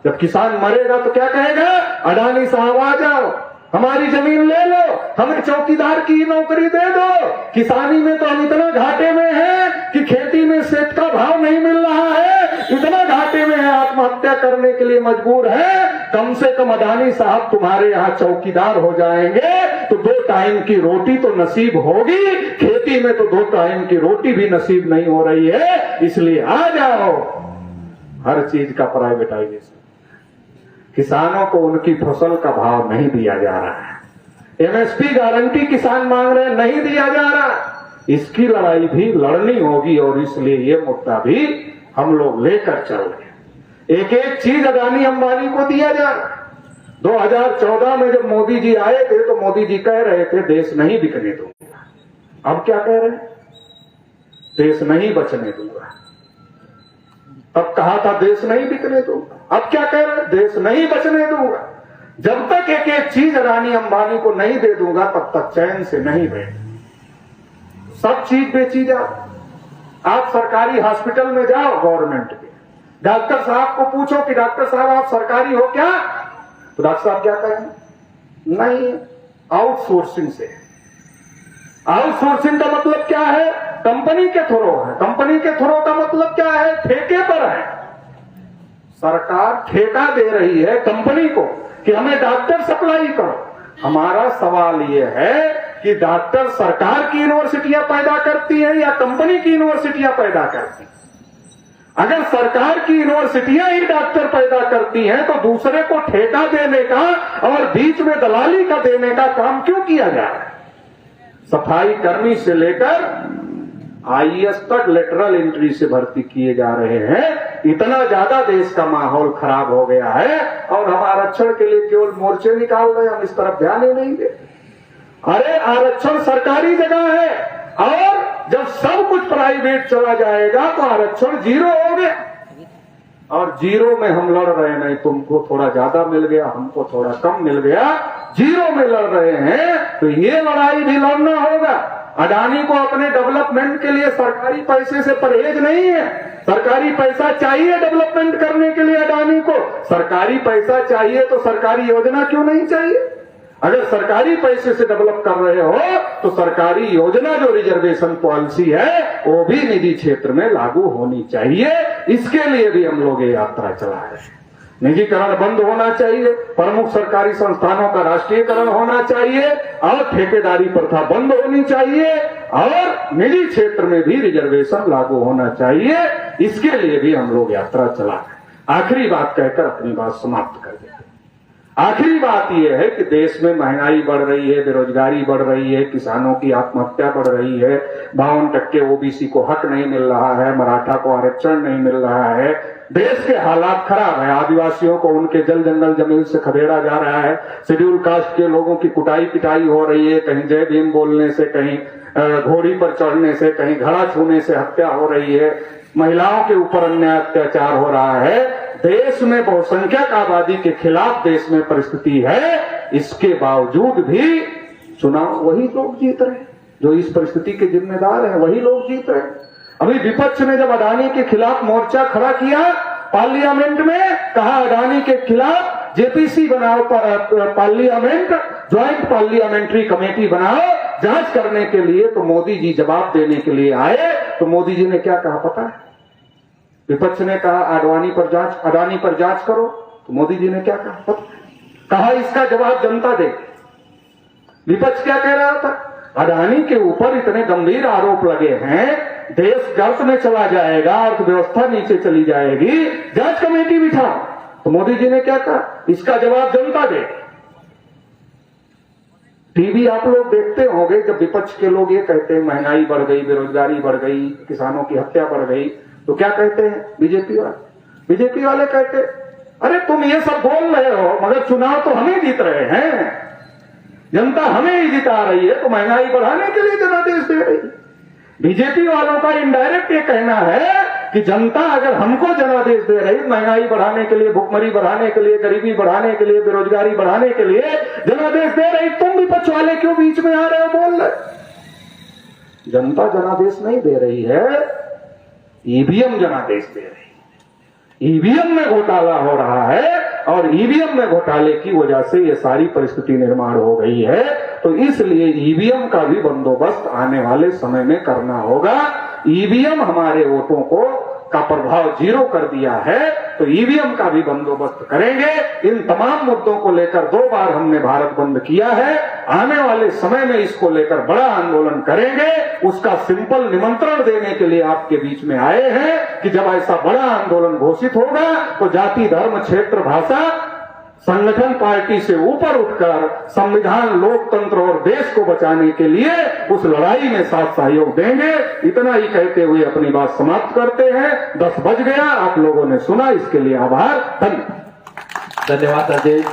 A: जब किसान मरेगा तो क्या कहेगा, अडानी साहब आ जाओ, हमारी जमीन ले लो, हमें चौकीदार की नौकरी दे दो। किसानी में तो हम इतना घाटे में हैं कि खेती में सेठ का भाव नहीं मिल रहा है, इतना घाटे में है, आत्महत्या करने के लिए मजबूर है। कम से कम अडानी साहब तुम्हारे यहाँ चौकीदार हो जाएंगे तो 2 टाइम की रोटी तो नसीब होगी। खेती में तो 2 टाइम की रोटी भी नसीब नहीं हो रही है, इसलिए आ जाओ। हर चीज का प्राइवेटाइजेशन, किसानों को उनकी फसल का भाव नहीं दिया जा रहा है। एमएसपी गारंटी किसान मांग रहे हैं, नहीं दिया जा रहा। इसकी लड़ाई भी लड़नी होगी और इसलिए ये मुद्दा भी हम लोग लेकर चल रहे हैं। एक एक चीज अडानी अंबानी को दिया जा रहा है। 2014 में जब मोदी जी आए थे तो मोदी जी कह रहे थे देश नहीं बिकने दूंगा। अब क्या कह रहे हैं, देश नहीं बचने दूंगा। तब कहा था देश नहीं बिकने दूंगा, अब क्या कह रहे हैं, देश नहीं बचने दूंगा। जब तक एक एक चीज अडानी अंबानी को नहीं दे दूंगा तब तक चैन से नहीं बैठ। सब चीज बेची जा। आप सरकारी हॉस्पिटल में जाओ, गवर्नमेंट के डॉक्टर साहब को पूछो कि डॉक्टर साहब आप सरकारी हो क्या, तो डॉक्टर साहब क्या कहेंगे, नहीं, आउटसोर्सिंग से। आउटसोर्सिंग का मतलब क्या है, कंपनी के थ्रू है। कंपनी के थ्रू का मतलब क्या है, ठेके पर है। सरकार ठेका दे रही है कंपनी को कि हमें डॉक्टर सप्लाई करो। हमारा सवाल यह है कि डॉक्टर सरकार की यूनिवर्सिटियां पैदा करती है या कंपनी की यूनिवर्सिटियां पैदा करती है। अगर सरकार की यूनिवर्सिटियां ही डॉक्टर पैदा करती हैं तो दूसरे को ठेका देने का और बीच में दलाली का देने का काम क्यों किया जा रहा है। सफाई कर्मी से लेकर आईएएस तक लेटरल एंट्री से भर्ती किए जा रहे हैं। इतना ज्यादा देश का माहौल खराब हो गया है और हम आरक्षण के लिए केवल मोर्चे निकाल रहे हैं, हम इस तरफ ध्यान ही नहीं दे। अरे आरक्षण सरकारी जगह है और जब सब कुछ प्राइवेट चला जाएगा तो आरक्षण 0 हो गया। और 0 में हम लड़ रहे हैं, नहीं तुमको थोड़ा ज्यादा मिल गया, हमको थोड़ा कम मिल गया, 0 में लड़ रहे हैं। तो ये लड़ाई भी लड़ना होगा। अडानी को अपने डेवलपमेंट के लिए सरकारी पैसे से परहेज नहीं है। सरकारी पैसा चाहिए डेवलपमेंट करने के लिए अडानी को। सरकारी पैसा चाहिए तो सरकारी योजना क्यों नहीं चाहिए। अगर सरकारी पैसे से डेवलप कर रहे हो तो सरकारी योजना जो रिजर्वेशन पॉलिसी है वो भी निजी क्षेत्र में लागू होनी चाहिए। इसके लिए भी हम लोग ये यात्रा चला रहे हैं। निजीकरण बंद होना चाहिए, प्रमुख सरकारी संस्थानों का राष्ट्रीयकरण होना चाहिए और ठेकेदारी प्रथा बंद होनी चाहिए और निजी क्षेत्र में भी रिजर्वेशन लागू होना चाहिए। इसके लिए भी हम लोग यात्रा चला रहे हैं। आखिरी बात कहकर अपनी बात समाप्त कर देते हैं। आखिरी बात यह है कि देश में महंगाई बढ़ रही है, बेरोजगारी बढ़ रही है, किसानों की आत्महत्या बढ़ रही है, 52% ओबीसी को हक नहीं मिल रहा है, मराठा को आरक्षण नहीं मिल रहा है, देश के हालात खराब है। आदिवासियों को उनके जल जंगल जमीन से खदेड़ा जा रहा है, शेड्यूल कास्ट के लोगों की कुटाई पिटाई हो रही है, कहीं जय भीम बोलने से, कहीं घोड़ी पर चढ़ने से, कहीं घड़ा छूने से हत्या हो रही है, महिलाओं के ऊपर अन्याय अत्याचार हो रहा है। देश में बहुसंख्यक आबादी के खिलाफ देश में परिस्थिति है। इसके बावजूद भी चुनाव वही लोग जीत रहे हैं जो इस परिस्थिति के जिम्मेदार हैं, वही लोग जीत रहे हैं। अभी विपक्ष ने जब अडानी के खिलाफ मोर्चा खड़ा किया पार्लियामेंट में, कहा अडानी के खिलाफ जेपीसी बनाओ, पार्लियामेंट ज्वाइंट पार्लियामेंट्री कमेटी बनाओ जांच करने के लिए, तो मोदी जी जवाब देने के लिए आए तो मोदी जी ने क्या कहा पता है, विपक्ष ने कहा अडानी पर जांच करो, तो मोदी जी ने क्या कहा इसका जवाब जनता दे। विपक्ष क्या कह रहा था, अडानी के ऊपर इतने गंभीर आरोप लगे हैं, देश गर्त में चला जाएगा, अर्थव्यवस्था नीचे चली जाएगी, जांच कमेटी बिठाओ। तो मोदी जी ने क्या कहा, इसका जवाब जनता दे। टीवी आप लोग देखते होंगे, जब विपक्ष के लोग ये कहते हैं महंगाई बढ़ गई, बेरोजगारी बढ़ गई, किसानों की हत्या बढ़ गई, तो क्या कहते हैं बीजेपी वाले कहते, अरे तुम ये सब बोल रहे हो मगर चुनाव तो हमें जीत रहे हैं, जनता हमें ही जिता रही है, तो महंगाई बढ़ाने के लिए जनादेश दे रही। बीजेपी वालों का इनडायरेक्ट ये कहना है कि जनता अगर हमको जनादेश दे रही, महंगाई बढ़ाने के लिए, भुखमरी बढ़ाने के लिए, गरीबी बढ़ाने के लिए, बेरोजगारी बढ़ाने के लिए जनादेश दे रही, तुम विपक्ष वाले क्यों बीच में आ रहे हो बोल रहे। जनता जनादेश नहीं दे रही है, ईवीएम जनादेश दे रही। ईवीएम में घोटाला हो रहा है और ईवीएम में घोटाले की वजह से ये सारी परिस्थिति निर्माण हो गई है। तो इसलिए ईवीएम का भी बंदोबस्त आने वाले समय में करना होगा। ईवीएम हमारे वोटों का प्रभाव 0 कर दिया है, तो ईवीएम का भी बंदोबस्त करेंगे। इन तमाम मुद्दों को लेकर 2 बार हमने भारत बंद किया है, आने वाले समय में इसको लेकर बड़ा आंदोलन करेंगे। उसका सिंपल निमंत्रण देने के लिए आपके बीच में आए हैं कि जब ऐसा बड़ा आंदोलन घोषित होगा तो जाति, धर्म, क्षेत्र, भाषा, संगठन, पार्टी से ऊपर उठकर संविधान, लोकतंत्र और देश को बचाने के लिए उस लड़ाई में साथ सहयोग देंगे। इतना ही कहते हुए अपनी बात समाप्त करते हैं। 10 बज गया, आप लोगों ने सुना, इसके लिए आभार। धन्यवाद।
B: धन्यवाद राजेश।